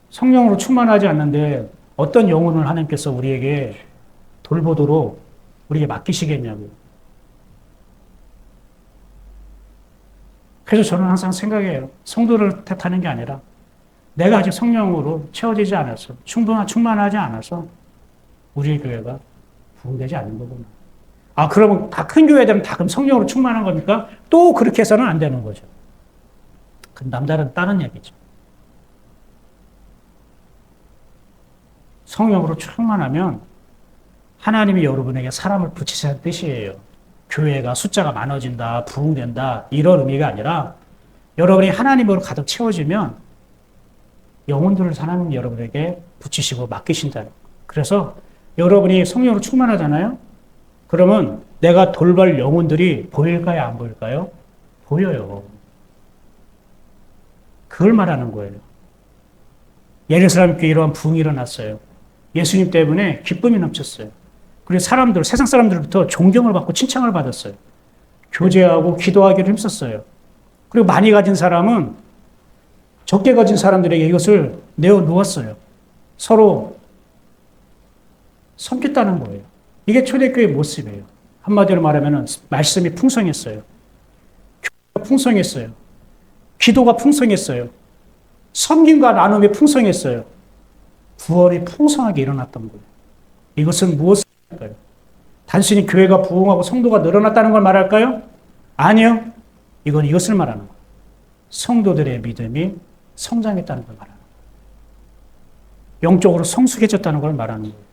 성령으로 충만하지 않는데 어떤 영혼을 하나님께서 우리에게 돌보도록 우리에게 맡기시겠냐고요. 그래서 저는 항상 생각해요. 성도를 탓하는 게 아니라 내가 아직 성령으로 채워지지 않아서 충만하지 않아서 우리 교회가 부흥되지 않는 거구나. 아, 그러면 다 큰 교회들은 다 그럼 성령으로 충만한 겁니까? 또 그렇게 해서는 안 되는 거죠. 그 남다른 다른 얘기죠. 성령으로 충만하면 하나님이 여러분에게 사람을 붙이시는 뜻이에요. 교회가 숫자가 많아진다, 부흥된다 이런 의미가 아니라 여러분이 하나님으로 가득 채워지면 영혼들을 하나님 여러분에게 붙이시고 맡기신다. 그래서 여러분이 성령으로 충만하잖아요. 그러면 내가 돌볼 영혼들이 보일까요? 안 보일까요? 보여요. 그걸 말하는 거예요. 예루살렘 교회에 이러한 부흥이 일어났어요. 예수님 때문에 기쁨이 넘쳤어요. 그리고 사람들, 세상 사람들부터 존경을 받고 칭찬을 받았어요. 교제하고 기도하기를 힘썼어요. 그리고 많이 가진 사람은 적게 가진 사람들에게 이것을 내어놓았어요. 서로 섬겼다는 거예요. 이게 초대교회의 모습이에요. 한마디로 말하면 말씀이 풍성했어요. 교회가 풍성했어요. 기도가 풍성했어요. 섬김과 나눔이 풍성했어요. 구원이 풍성하게 일어났던 거예요. 이것은 무엇일까요? 단순히 교회가 부흥하고 성도가 늘어났다는 걸 말할까요? 아니요. 이건 이것을 말하는 거예요. 성도들의 믿음이 성장했다는 걸 말하는 거예요. 영적으로 성숙해졌다는 걸 말하는 거예요.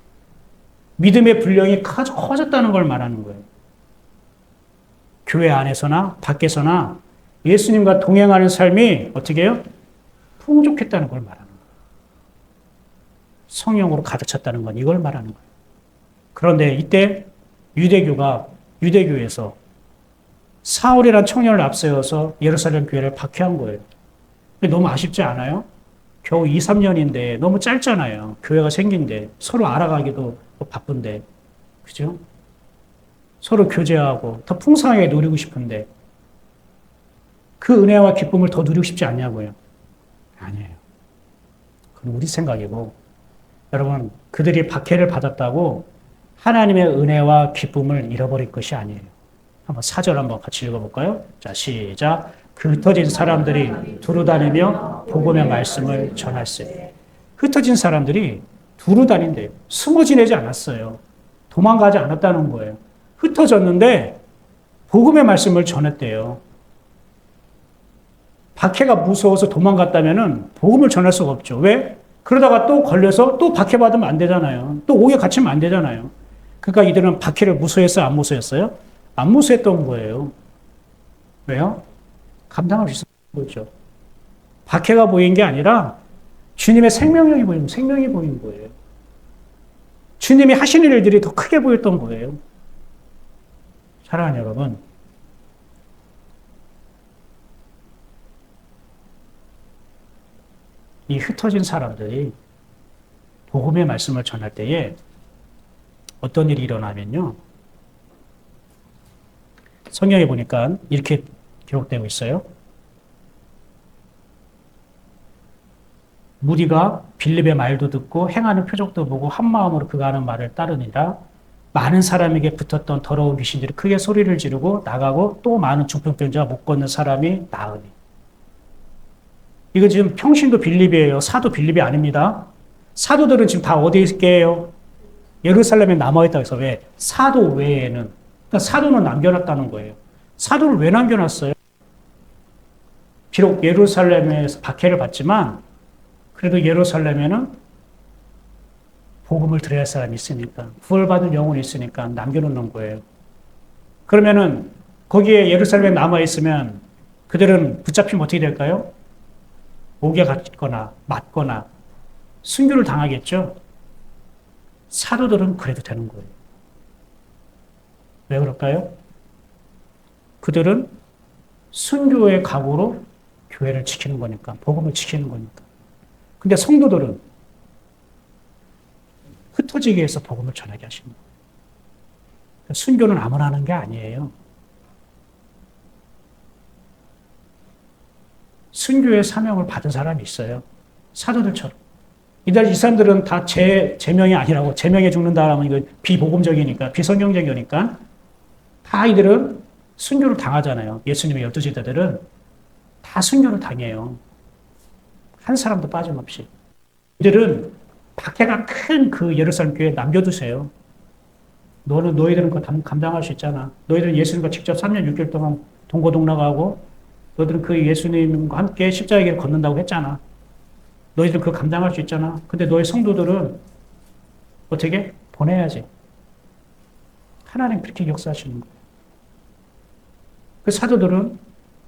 믿음의 분량이 커졌다는 걸 말하는 거예요. 교회 안에서나 밖에서나 예수님과 동행하는 삶이 어떻게 해요? 풍족했다는 걸 말하는 거예요. 성령으로 가득 찼다는 건 이걸 말하는 거예요. 그런데 이때 유대교에서 사울이라는 청년을 앞세워서 예루살렘 교회를 박해한 거예요. 너무 아쉽지 않아요? 겨우 2, 3년인데 너무 짧잖아요. 교회가 생긴데 서로 알아가기도 바쁜데 그죠? 서로 교제하고 더 풍성하게 누리고 싶은데 그 은혜와 기쁨을 더 누리고 싶지 않냐고요? 아니에요. 그건 우리 생각이고 여러분 그들이 박해를 받았다고 하나님의 은혜와 기쁨을 잃어버릴 것이 아니에요. 한번 4절 한번 같이 읽어볼까요? 자, 시작. 흩어진 사람들이 두루다니며 복음의 말씀을 전할세. 흩어진 사람들이 두루다닌대요. 숨어 지내지 않았어요. 도망가지 않았다는 거예요. 흩어졌는데 복음의 말씀을 전했대요. 박해가 무서워서 도망갔다면 복음을 전할 수가 없죠. 왜? 그러다가 또 걸려서 또 박해받으면 안 되잖아요. 또 옥에 갇히면 안 되잖아요. 그러니까 이들은 박해를 무서워했어요? 안 무서워했어요? 안 무서워했던 거예요. 왜요? 감당할 수 있었던 거죠. 박해가 보인 게 아니라 주님의 생명이 보인 거예요. 주님이 하시는 일들이 더 크게 보였던 거예요. 사랑하는 여러분, 이 흩어진 사람들이 복음의 말씀을 전할 때에 어떤 일이 일어나면요. 성경에 보니까 이렇게 기록되고 있어요. 무리가 빌립의 말도 듣고 행하는 표적도 보고 한 마음으로 그가 하는 말을 따르니라. 많은 사람에게 붙었던 더러운 귀신들이 크게 소리를 지르고 나가고 또 많은 중풍병자가 못 걷는 사람이 나으니. 이거 지금 평신도 빌립이에요. 사도 빌립이 아닙니다. 사도들은 지금 다 어디에 있게요? 예루살렘에 남아있다고 해서 왜? 사도 외에는. 그러니까 사도는 남겨놨다는 거예요. 사도를 왜 남겨놨어요? 비록 예루살렘에서 박해를 받지만 그래도 예루살렘에는 복음을 들어야 할 사람이 있으니까 구원받은 영혼이 있으니까 남겨놓는 거예요. 그러면은 거기에 예루살렘에 남아있으면 그들은 붙잡히면 어떻게 될까요? 옥에 갇거나 맞거나 순교를 당하겠죠. 사도들은 그래도 되는 거예요. 왜 그럴까요? 그들은 순교의 각오로 교회를 지키는 거니까, 복음을 지키는 거니까. 근데 성도들은 흩어지게 해서 복음을 전하게 하시는 거예요. 순교는 아무나 하는 게 아니에요. 순교의 사명을 받은 사람이 있어요. 사도들처럼. 이 사람들은 다 제명이 아니라고, 제명에 죽는다라면 이거 비복음적이니까, 비성경적이니까, 다 이들은 순교를 당하잖아요. 예수님의 12제자들은 다 순교를 당해요. 한 사람도 빠짐없이. 이들은 박해가 큰 그 예루살렘 교회에 남겨두세요. 너희들은 그거 감당할 수 있잖아. 너희들은 예수님과 직접 3년 6개월 동안 동고동락하고, 너희들은 그 예수님과 함께 십자가의 길을 걷는다고 했잖아. 너희들은 그거 감당할 수 있잖아. 근데 너희 성도들은 어떻게? 보내야지. 하나님 그렇게 역사하시는 거예요. 그 사도들은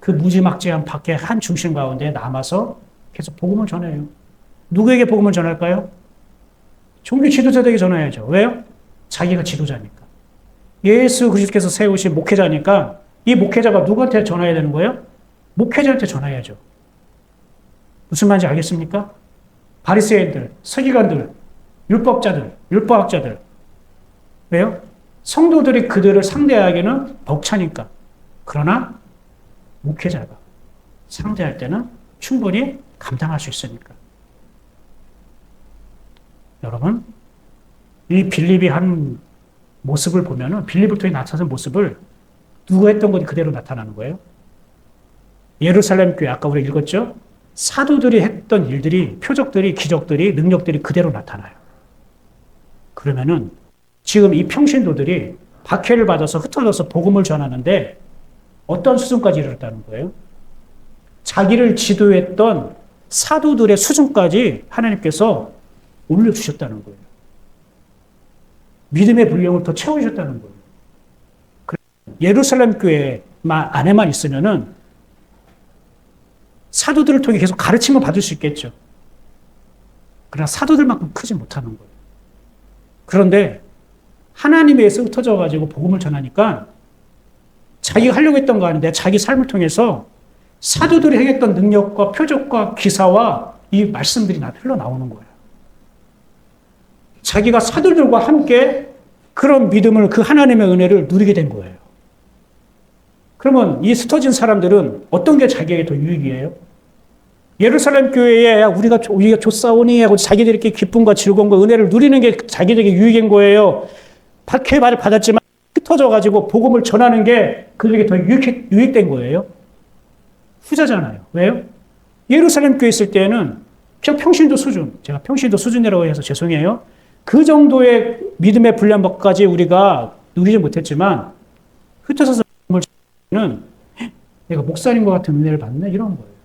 그 무지막지한 밖에 한 중심 가운데 남아서 계속 복음을 전해요. 누구에게 복음을 전할까요? 종교 지도자들에게 전해야죠. 왜요? 자기가 지도자니까. 예수 그리스도께서 세우신 목회자니까 이 목회자가 누구한테 전해야 되는 거예요? 목회자한테 전해야죠. 무슨 말인지 알겠습니까? 바리새인들, 서기관들, 율법자들, 율법학자들. 왜요? 성도들이 그들을 상대하기는 벅차니까. 그러나 목회자가 상대할 때는 충분히 감당할 수 있으니까. 여러분, 이 빌립이 한 모습을 보면은, 빌립을 통해 나타난 모습을 누가 했던 것이 그대로 나타나는 거예요. 예루살렘 교회, 아까 우리 읽었죠? 사도들이 했던 일들이, 표적들이, 기적들이, 능력들이 그대로 나타나요. 그러면은 지금 이 평신도들이 박해를 받아서 흩어져서 복음을 전하는데 어떤 수준까지 이르렀다는 거예요? 자기를 지도했던 사도들의 수준까지 하나님께서 올려주셨다는 거예요. 믿음의 분량을 더 채워주셨다는 거예요. 예루살렘 교회 안에만 있으면은 사도들을 통해 계속 가르침을 받을 수 있겠죠. 그러나 사도들만큼 크지 못하는 거예요. 그런데 하나님에 의해서 흩어져가지고 복음을 전하니까 자기가 하려고 했던 거 아닌데 자기 삶을 통해서 사도들이 행했던 능력과 표적과 기사와 이 말씀들이 흘러나오는 거예요. 자기가 사도들과 함께 그런 믿음을, 그 하나님의 은혜를 누리게 된 거예요. 그러면 이 흩어진 사람들은 어떤 게 자기에게 더 유익이에요? 예루살렘 교회에 우리가 좋사오니 하고 자기들끼리 기쁨과 즐거움과 은혜를 누리는 게 자기들에게 유익인 거예요. 박해를 받았지만 흩어져가지고 복음을 전하는 게 그들에게 더 유익된 거예요. 후자잖아요. 왜요? 예루살렘 교회 있을 때는 그냥 평신도 수준, 제가 평신도 수준이라고 해서 죄송해요. 그 정도의 믿음의 분량까지 우리가 누리지 못했지만 흩어져서 복음을 전하는 내가 목사님과 같은 은혜를 받네 이런 거예요.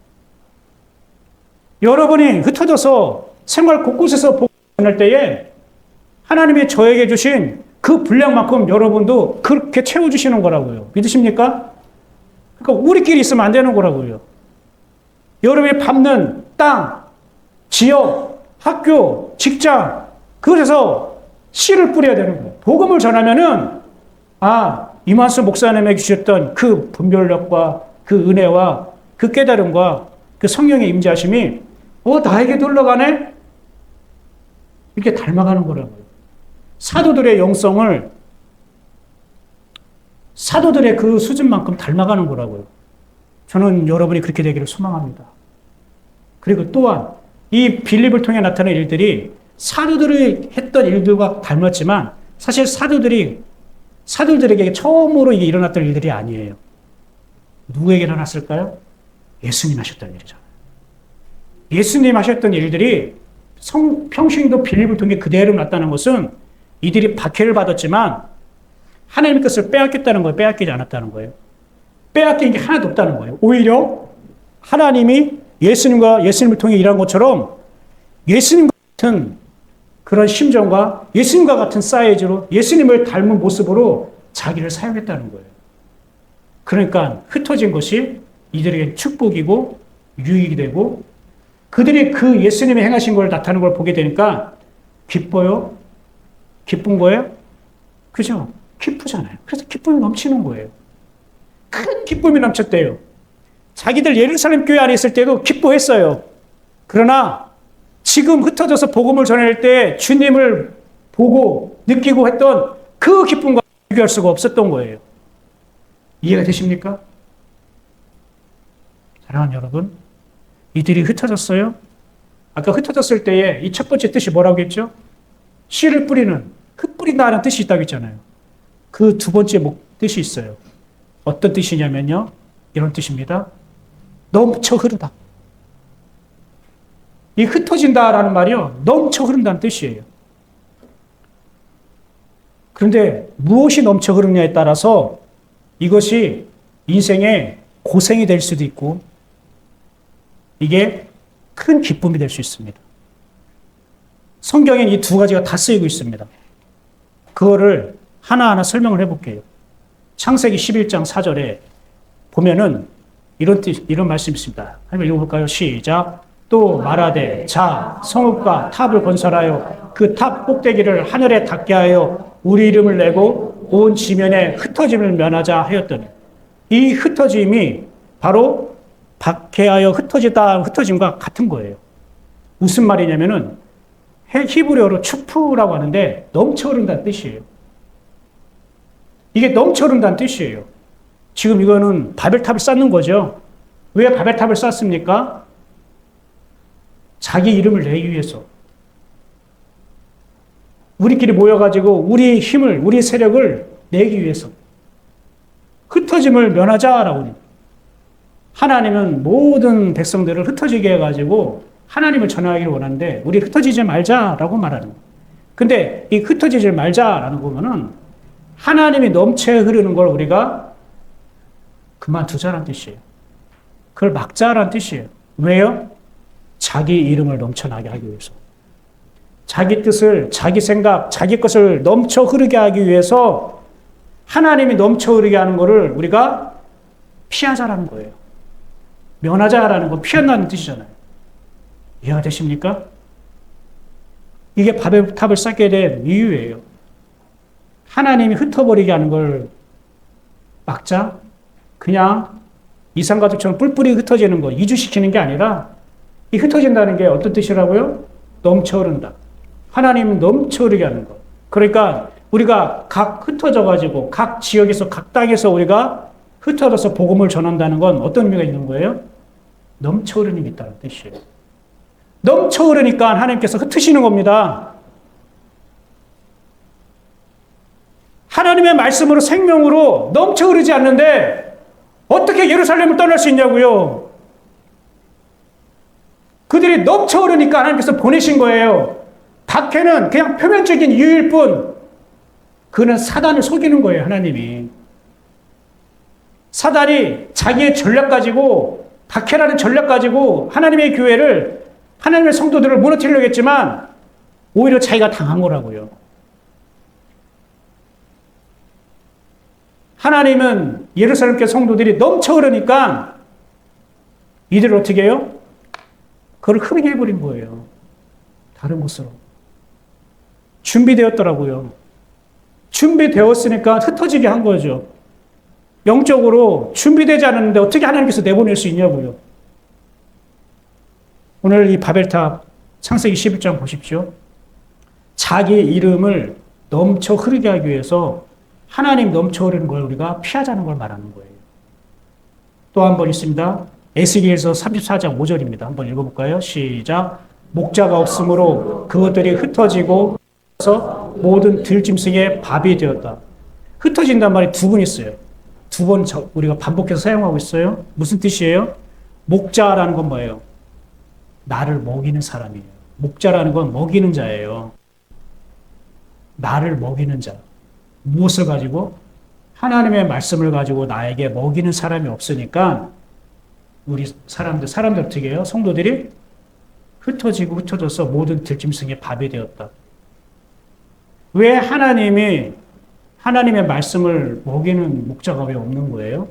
여러분이 흩어져서 생활 곳곳에서 복음을 전할 때에 하나님이 저에게 주신 그 분량만큼 여러분도 그렇게 채워주시는 거라고요. 믿으십니까? 그러니까 우리끼리 있으면 안 되는 거라고요. 여러분이 밟는 땅, 지역, 학교, 직장, 그래서 씨를 뿌려야 되는 거예요. 복음을 전하면은, 이만수 목사님에게 주셨던 그 분별력과 그 은혜와 그 깨달음과 그 성령의 임재하심이, 나에게도 흘러가네? 이렇게 닮아가는 거라고요. 사도들의 영성을 사도들의 그 수준만큼 닮아가는 거라고요. 저는 여러분이 그렇게 되기를 소망합니다. 그리고 또한 이 빌립을 통해 나타난 일들이 사도들이 했던 일들과 닮았지만 사실 사도들에게 처음으로 이게 일어났던 일들이 아니에요. 누구에게 일어났을까요? 예수님 하셨던 일이잖아요. 예수님 하셨던 일들이 평신도 빌립을 통해 그대로 나타난 것은 이들이 박해를 받았지만 하나님의 것을 빼앗겼다는 거예요. 빼앗기지 않았다는 거예요. 빼앗긴 게 하나도 없다는 거예요. 오히려 하나님이 예수님을 통해 일한 것처럼 예수님과 같은 그런 심정과 예수님과 같은 사이즈로 예수님을 닮은 모습으로 자기를 사용했다는 거예요. 그러니까 흩어진 것이 이들에게 축복이고 유익이 되고 그들이 그 예수님이 행하신 걸 나타나는 걸 보게 되니까 기뻐요? 기쁜 거예요? 그죠? 기쁘잖아요. 그래서 기쁨이 넘치는 거예요. 큰 기쁨이 넘쳤대요. 자기들 예루살렘 교회 안에 있을 때도 기뻐했어요. 그러나 지금 흩어져서 복음을 전할 때 주님을 보고 느끼고 했던 그 기쁨과 비교할 수가 없었던 거예요. 이해가 되십니까? 사랑하는 여러분, 이들이 흩어졌어요. 아까 흩어졌을 때에 이 첫 번째 뜻이 뭐라고 했죠? 씨를 뿌리는, 흩뿌린다는 뜻이 있다고 했잖아요. 그 두 번째 뜻이 있어요. 어떤 뜻이냐면요. 이런 뜻입니다. 넘쳐 흐르다. 이 흩어진다라는 말이요. 넘쳐 흐른다는 뜻이에요. 그런데 무엇이 넘쳐 흐르느냐에 따라서 이것이 인생의 고생이 될 수도 있고 이게 큰 기쁨이 될 수 있습니다. 성경엔 이 두 가지가 다 쓰이고 있습니다. 그거를 하나하나 설명을 해볼게요. 창세기 11장 4절에 보면은 이런 말씀이 있습니다. 한번 읽어볼까요? 시작. 또 말하되 자 성읍과 탑을 건설하여 그 탑 꼭대기를 하늘에 닿게 하여 우리 이름을 내고 온 지면에 흩어짐을 면하자 하였더니 이 흩어짐이 바로 박해하여 흩어짐과 같은 거예요. 무슨 말이냐면은 히브리어로 추프라고 하는데 넘쳐 흐른다는 뜻이에요. 이게 넘쳐 흐른다는 뜻이에요. 지금 이거는 바벨탑을 쌓는 거죠. 왜 바벨탑을 쌓습니까? 자기 이름을 내기 위해서. 우리끼리 모여가지고 우리의 힘을, 우리의 세력을 내기 위해서. 흩어짐을 면하자라고 합니다. 하나님은 모든 백성들을 흩어지게 해가지고 하나님을 전하기를 원하는데 우리 흩어지지 말자라고 말하는 거예요. 근데 이 흩어지지 말자라는 거는 하나님이 넘쳐 흐르는 걸 우리가 그만두자라는 뜻이에요. 그걸 막자라는 뜻이에요. 왜요? 자기 이름을 넘쳐나게 하기 위해서. 자기 뜻을, 자기 생각, 자기 것을 넘쳐 흐르게 하기 위해서 하나님이 넘쳐 흐르게 하는 것을 우리가 피하자라는 거예요. 면하자라는 건 피한다는 뜻이잖아요. 이해가 되십니까? 이게 바벨탑을 쌓게 된 이유예요. 하나님이 흩어버리게 하는 걸 막자? 그냥 이산가족처럼 뿔뿔이 흩어지는 거, 이주시키는 게 아니라 이 흩어진다는 게 어떤 뜻이라고요? 넘쳐 흐른다. 하나님은 넘쳐 흐르게 하는 거. 그러니까 우리가 각 흩어져가지고 각 지역에서 각 땅에서 우리가 흩어져서 복음을 전한다는 건 어떤 의미가 있는 거예요? 넘쳐 흐르는 게 있다는 뜻이에요. 넘쳐 흐르니까 하나님께서 흩으시는 겁니다. 하나님의 말씀으로 생명으로 넘쳐 흐르지 않는데 어떻게 예루살렘을 떠날 수 있냐고요? 그들이 넘쳐 흐르니까 하나님께서 보내신 거예요. 박해는 그냥 표면적인 이유일 뿐 그는 사단을 속이는 거예요, 하나님이. 사단이 자기의 전략 가지고 박해라는 전략 가지고 하나님의 교회를 하나님의 성도들을 무너뜨리려고 했지만 오히려 자기가 당한 거라고요. 하나님은 예루살렘 교회 성도들이 넘쳐 흐르니까 이들을 어떻게 해요? 그걸 흐르게 해버린 거예요. 다른 곳으로. 준비되었더라고요. 준비되었으니까 흩어지게 한 거죠. 영적으로 준비되지 않았는데 어떻게 하나님께서 내보낼 수 있냐고요. 오늘 이 바벨탑 창세기 11장 보십시오. 자기 이름을 넘쳐 흐르게 하기 위해서 하나님 넘쳐 흐르는 걸 우리가 피하자는 걸 말하는 거예요. 또 한 번 있습니다. 에스겔서 34장 5절입니다. 한번 읽어볼까요? 시작. 목자가 없으므로 그것들이 흩어지고 모든 들짐승의 밥이 되었다. 흩어진단 말이 두 번 있어요. 두 번 우리가 반복해서 사용하고 있어요. 무슨 뜻이에요? 목자라는 건 뭐예요? 나를 먹이는 사람이에요. 목자라는 건 먹이는 자예요. 나를 먹이는 자. 무엇을 가지고? 하나님의 말씀을 가지고 나에게 먹이는 사람이 없으니까 우리 사람들 어떻게 해요? 성도들이 흩어지고 흩어져서 모든 들짐승의 밥이 되었다. 왜 하나님이 하나님의 말씀을 먹이는 목자가 왜 없는 거예요?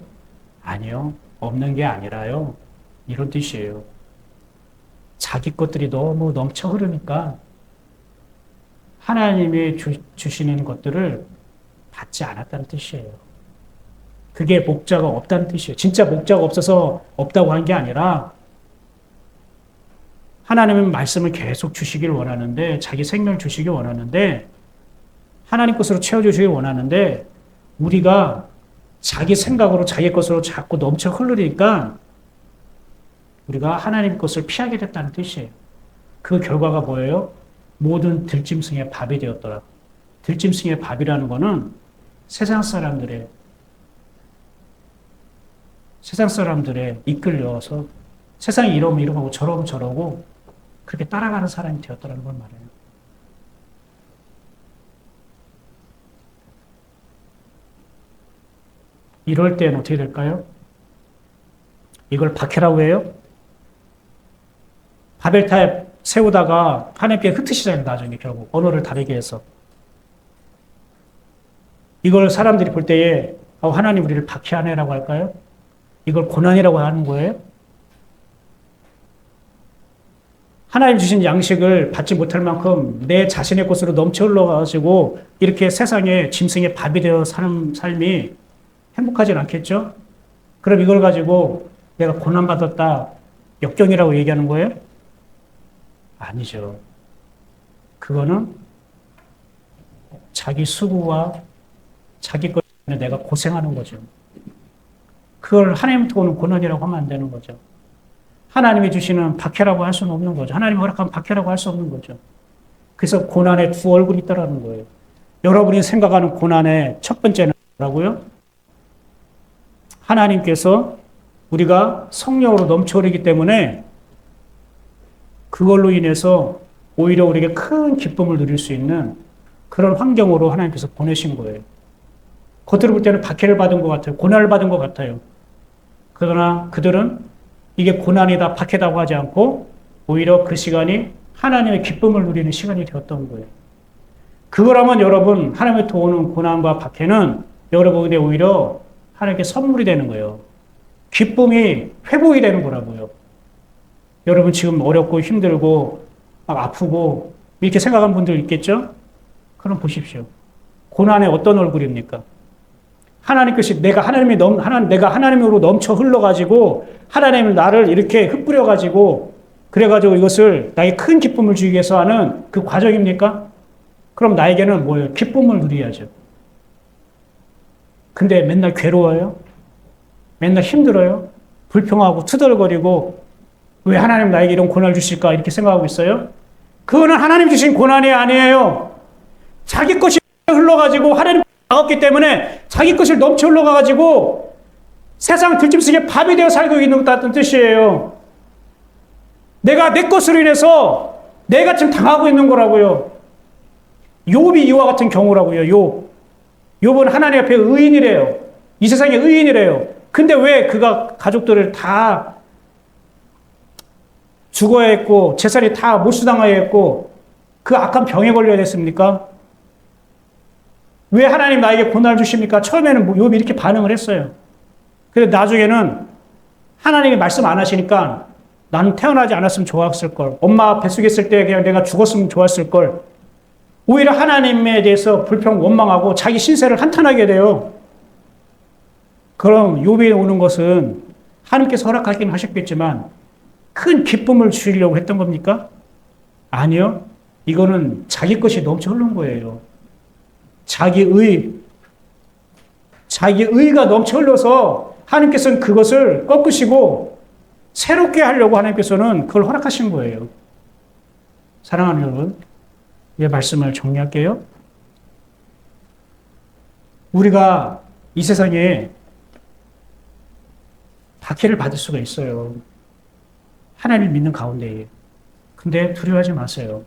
아니요. 없는 게 아니라요. 이런 뜻이에요. 자기 것들이 너무 넘쳐 흐르니까 하나님이 주시는 것들을 받지 않았다는 뜻이에요. 그게 목자가 없다는 뜻이에요. 진짜 목자가 없어서 없다고 한 게 아니라 하나님은 말씀을 계속 주시길 원하는데 자기 생명을 주시길 원하는데 하나님 것으로 채워주시길 원하는데 우리가 자기 생각으로 자기 것으로 자꾸 넘쳐 흐르니까 우리가 하나님 것을 피하게 됐다는 뜻이에요. 그 결과가 뭐예요? 모든 들짐승의 밥이 되었더라. 들짐승의 밥이라는 거는 세상 사람들의 이끌려서 세상이 이러면 이러고 저러면 저러고 그렇게 따라가는 사람이 되었더라는 걸 말해요. 이럴 때는 어떻게 될까요? 이걸 박해라고 해요? 바벨탑 세우다가 하나님께 흩으시잖아요. 나중에 결국 언어를 다르게 해서. 이걸 사람들이 볼 때에 하나님 우리를 박해하네라고 할까요? 이걸 고난이라고 하는 거예요? 하나님 주신 양식을 받지 못할 만큼 내 자신의 것으로 넘쳐 흘러가지고 이렇게 세상에 짐승의 밥이 되어 사는 삶이 행복하진 않겠죠? 그럼 이걸 가지고 내가 고난받았다, 역경이라고 얘기하는 거예요? 아니죠. 그거는 자기 수고와 자기 것 때문에 내가 고생하는 거죠. 그걸 하나님한테 오는 고난이라고 하면 안 되는 거죠. 하나님이 주시는 박해라고 할 수는 없는 거죠. 하나님이 허락한 박해라고 할 수 없는 거죠. 그래서 고난의 두 얼굴이 있다라는 거예요. 여러분이 생각하는 고난의 첫 번째는 뭐라고요? 하나님께서 우리가 성령으로 넘쳐흐르기 때문에 그걸로 인해서 오히려 우리에게 큰 기쁨을 누릴 수 있는 그런 환경으로 하나님께서 보내신 거예요. 겉으로 볼 때는 박해를 받은 것 같아요. 고난을 받은 것 같아요. 그러나 그들은 이게 고난이다, 박해다고 하지 않고 오히려 그 시간이 하나님의 기쁨을 누리는 시간이 되었던 거예요. 그거라면 여러분, 하나님의 오는 고난과 박해는 여러분에게 오히려 하나님께 선물이 되는 거예요. 기쁨이 회복이 되는 거라고요. 여러분 지금 어렵고 힘들고 막 아프고 이렇게 생각하는 분들 있겠죠? 그럼 보십시오. 고난의 어떤 얼굴입니까? 하나님께서 내가 하나님으로 넘쳐 흘러가지고 하나님을 나를 이렇게 흩뿌려가지고 그래가지고 이것을 나에게 큰 기쁨을 주기 위해서 하는 그 과정입니까? 그럼 나에게는 뭐예요? 기쁨을 누려야죠. 근데 맨날 괴로워요? 맨날 힘들어요? 불평하고 투덜거리고 왜 하나님 나에게 이런 고난을 주실까 이렇게 생각하고 있어요? 그거는 하나님 주신 고난이 아니에요. 자기 것이 흘러가지고 하나님 나갔기 때문에 자기 것을 넘쳐 흘러가가지고 세상 들짐승의 밥이 되어 살고 있는 것 같은 뜻이에요. 내가 내 것으로 인해서 내가 지금 당하고 있는 거라고요. 욥이 이와 같은 경우라고요. 욥은 하나님 앞에 의인이래요. 이 세상의 의인이래요. 근데 왜 그가 가족들을 다 죽어야 했고 재산이 다 몰수당해야 했고 그 악한 병에 걸려야 됐습니까? 왜 하나님 나에게 고난을 주십니까? 처음에는 욥이 이렇게 반응을 했어요. 근데 나중에는 하나님이 말씀 안 하시니까 나는 태어나지 않았으면 좋았을 걸. 엄마 뱃속에 있을 때 그냥 내가 죽었으면 좋았을 걸. 오히려 하나님에 대해서 불평 원망하고 자기 신세를 한탄하게 돼요. 그럼 욥이 오는 것은 하나님께서 허락하긴 하셨겠지만 큰 기쁨을 주시려고 했던 겁니까? 아니요. 이거는 자기 것이 넘쳐 흐른 거예요. 자기의가 넘쳐 흘러서 하나님께서는 그것을 꺾으시고 새롭게 하려고 하나님께서는 그걸 허락하신 거예요. 사랑하는 여러분, 이 말씀을 정리할게요. 우리가 이 세상에 박해를 받을 수가 있어요. 하나님을 믿는 가운데에. 근데 두려워하지 마세요.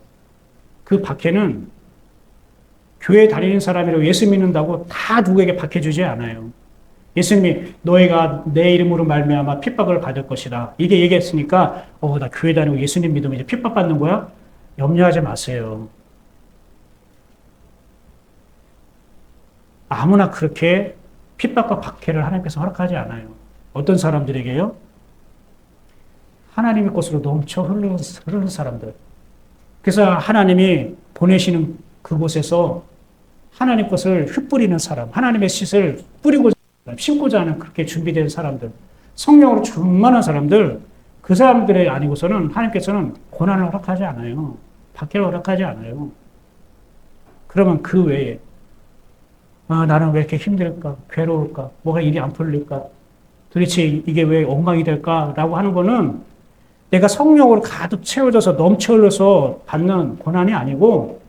그 박해는 교회 다니는 사람이라고 예수 믿는다고 다 누구에게 박해 주지 않아요. 예수님이 너희가 내 이름으로 말미암아 핍박을 받을 것이다. 이게 얘기했으니까 나 교회 다니고 예수님 믿으면 이제 핍박 받는 거야? 염려하지 마세요. 아무나 그렇게 핍박과 박해를 하나님께서 허락하지 않아요. 어떤 사람들에게요? 하나님의 것으로 넘쳐 흐르는 사람들. 그래서 하나님이 보내시는 그곳에서 하나님 것을 흩뿌리는 사람, 하나님의 씨를 뿌리고자 하는, 심고자 하는 그렇게 준비된 사람들, 성령으로 충만한 사람들, 그 사람들이 아니고서는 하나님께서는 고난을 허락하지 않아요. 박해를 허락하지 않아요. 그러면 그 외에 나는 왜 이렇게 힘들까? 괴로울까? 뭐가 일이 안 풀릴까? 도대체 이게 왜 엉망이 될까? 라고 하는 거는 내가 성령으로 가득 채워져서 넘쳐 흘러서 받는 고난이 아니고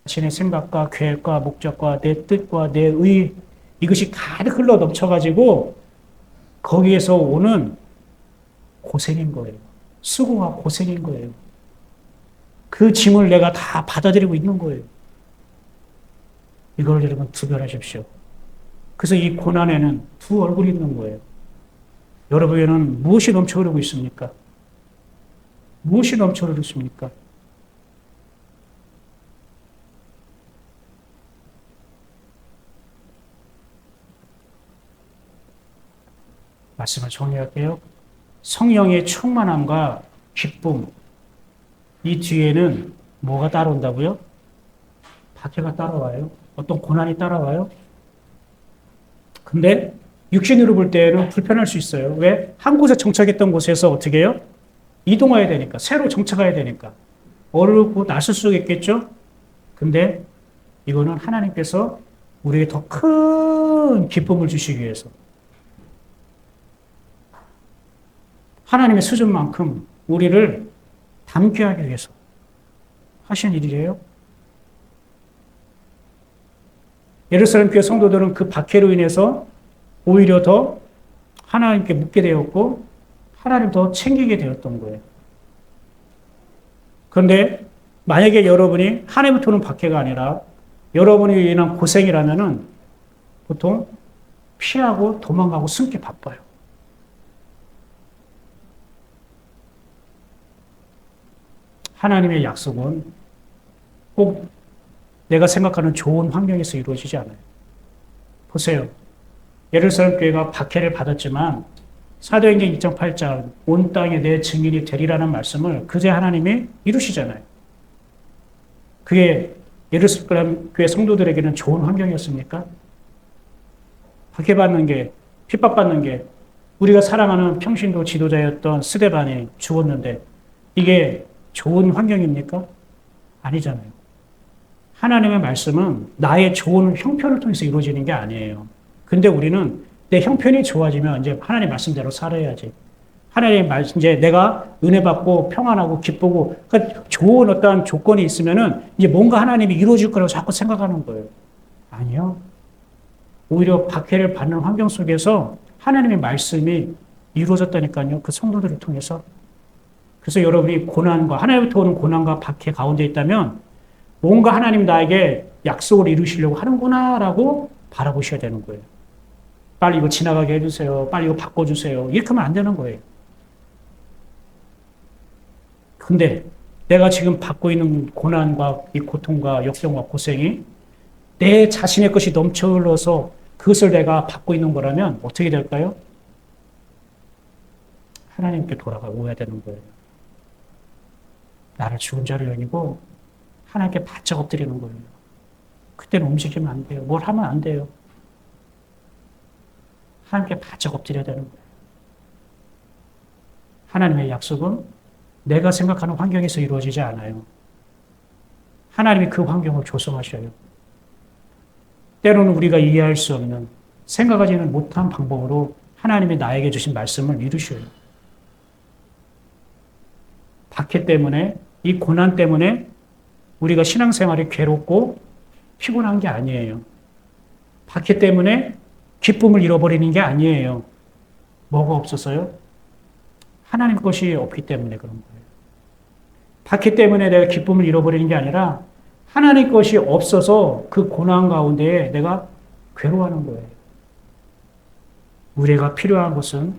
자신의 생각과 계획과 목적과 내 뜻과 내 의 이것이 가득 흘러 넘쳐가지고 거기에서 오는 고생인 거예요. 수고와 고생인 거예요. 그 짐을 내가 다 받아들이고 있는 거예요. 이걸 여러분 구별하십시오. 그래서 이 고난에는 두 얼굴이 있는 거예요. 여러분에게는 무엇이 넘쳐 흐르고 있습니까? 무엇이 넘쳐 흐르고 있습니까? 말씀을 정리할게요. 성령의 충만함과 기쁨, 이 뒤에는 뭐가 따라온다고요? 박해가 따라와요. 어떤 고난이 따라와요. 근데 육신으로 볼 때는 불편할 수 있어요. 왜? 한 곳에 정착했던 곳에서 어떻게 해요? 이동해야 되니까, 새로 정착해야 되니까. 어렵고 낯설 수 있겠죠? 근데 이거는 하나님께서 우리에게 더 큰 기쁨을 주시기 위해서 하나님의 수준만큼 우리를 담게 하기 위해서 하신 일이에요. 예루살렘 교회 성도들은 그 박해로 인해서 오히려 더 하나님께 묻게 되었고 하나님 더 챙기게 되었던 거예요. 그런데 만약에 여러분이 하나님부터 오는 박해가 아니라 여러분이 인한 고생이라면은 보통 피하고 도망가고 숨기 바빠요. 하나님의 약속은 꼭 내가 생각하는 좋은 환경에서 이루어지지 않아요. 보세요. 예루살렘 교회가 박해를 받았지만 사도행전 2.8장 온 땅에 내 증인이 되리라는 말씀을 그제 하나님이 이루시잖아요. 그게 예루살렘 교회 성도들에게는 좋은 환경이었습니까? 박해받는 게, 핍박받는 게 우리가 사랑하는 평신도 지도자였던 스데반이 죽었는데 이게 좋은 환경입니까? 아니잖아요. 하나님의 말씀은 나의 좋은 형편을 통해서 이루어지는 게 아니에요. 근데 우리는 내 형편이 좋아지면 이제 하나님 말씀대로 살아야지. 하나님 말씀, 이제 내가 은혜 받고 평안하고 기쁘고, 그러니까 좋은 어떤 조건이 있으면은 이제 뭔가 하나님이 이루어질 거라고 자꾸 생각하는 거예요. 아니요. 오히려 박해를 받는 환경 속에서 하나님의 말씀이 이루어졌다니까요. 그 성도들을 통해서. 그래서 여러분이 고난과, 하나님부터 오는 고난과 박해 가운데 있다면 뭔가 하나님 나에게 약속을 이루시려고 하는구나라고 바라보셔야 되는 거예요. 빨리 이거 지나가게 해주세요. 빨리 이거 바꿔주세요. 이렇게 하면 안 되는 거예요. 근데 내가 지금 받고 있는 고난과 이 고통과 역경과 고생이 내 자신의 것이 넘쳐 흘러서 그것을 내가 받고 있는 거라면 어떻게 될까요? 하나님께 돌아가야 되는 거예요. 나를 죽은 자를 여기고 하나님께 바짝 엎드리는 거예요. 그때는 움직이면 안 돼요. 뭘 하면 안 돼요. 하나님께 바짝 엎드려야 되는 거예요. 하나님의 약속은 내가 생각하는 환경에서 이루어지지 않아요. 하나님이 그 환경을 조성하셔요. 때로는 우리가 이해할 수 없는, 생각하지는 못한 방법으로 하나님이 나에게 주신 말씀을 이루셔요. 박해 때문에, 이 고난 때문에 우리가 신앙생활이 괴롭고 피곤한 게 아니에요. 박해 때문에 기쁨을 잃어버리는 게 아니에요. 뭐가 없어서요? 하나님 것이 없기 때문에 그런 거예요. 박해 때문에 내가 기쁨을 잃어버리는 게 아니라 하나님 것이 없어서 그 고난 가운데 내가 괴로워하는 거예요. 우리가 필요한 것은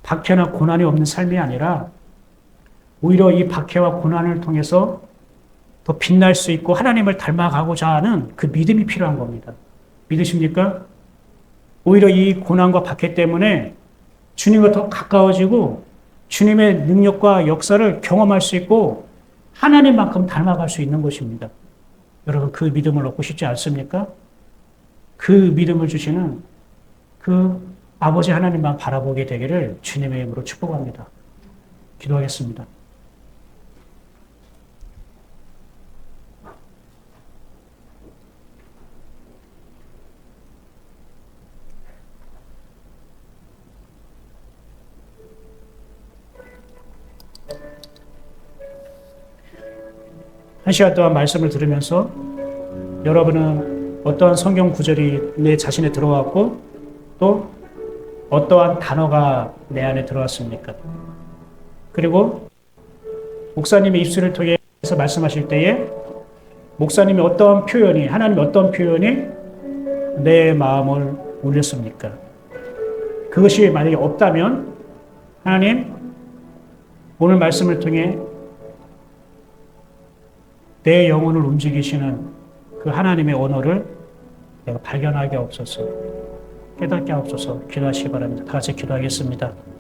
박해나 고난이 없는 삶이 아니라 오히려 이 박해와 고난을 통해서 더 빛날 수 있고 하나님을 닮아가고자 하는 그 믿음이 필요한 겁니다. 믿으십니까? 오히려 이 고난과 박해 때문에 주님과 더 가까워지고 주님의 능력과 역사를 경험할 수 있고 하나님만큼 닮아갈 수 있는 것입니다. 여러분 그 믿음을 얻고 싶지 않습니까? 그 믿음을 주시는 그 아버지 하나님만 바라보게 되기를 주님의 이름으로 축복합니다. 기도하겠습니다. 한 시간 동안 말씀을 들으면서 여러분은 어떠한 성경 구절이 내 자신에 들어왔고 또 어떠한 단어가 내 안에 들어왔습니까? 그리고 목사님의 입술을 통해서 말씀하실 때에 목사님이 어떠한 표현이, 하나님의 어떠한 표현이 내 마음을 울렸습니까? 그것이 만약에 없다면 하나님 오늘 말씀을 통해 내 영혼을 움직이시는 그 하나님의 언어를 내가 발견하게 없어서 깨닫게 없어서 기도하시기 바랍니다. 다 같이 기도하겠습니다.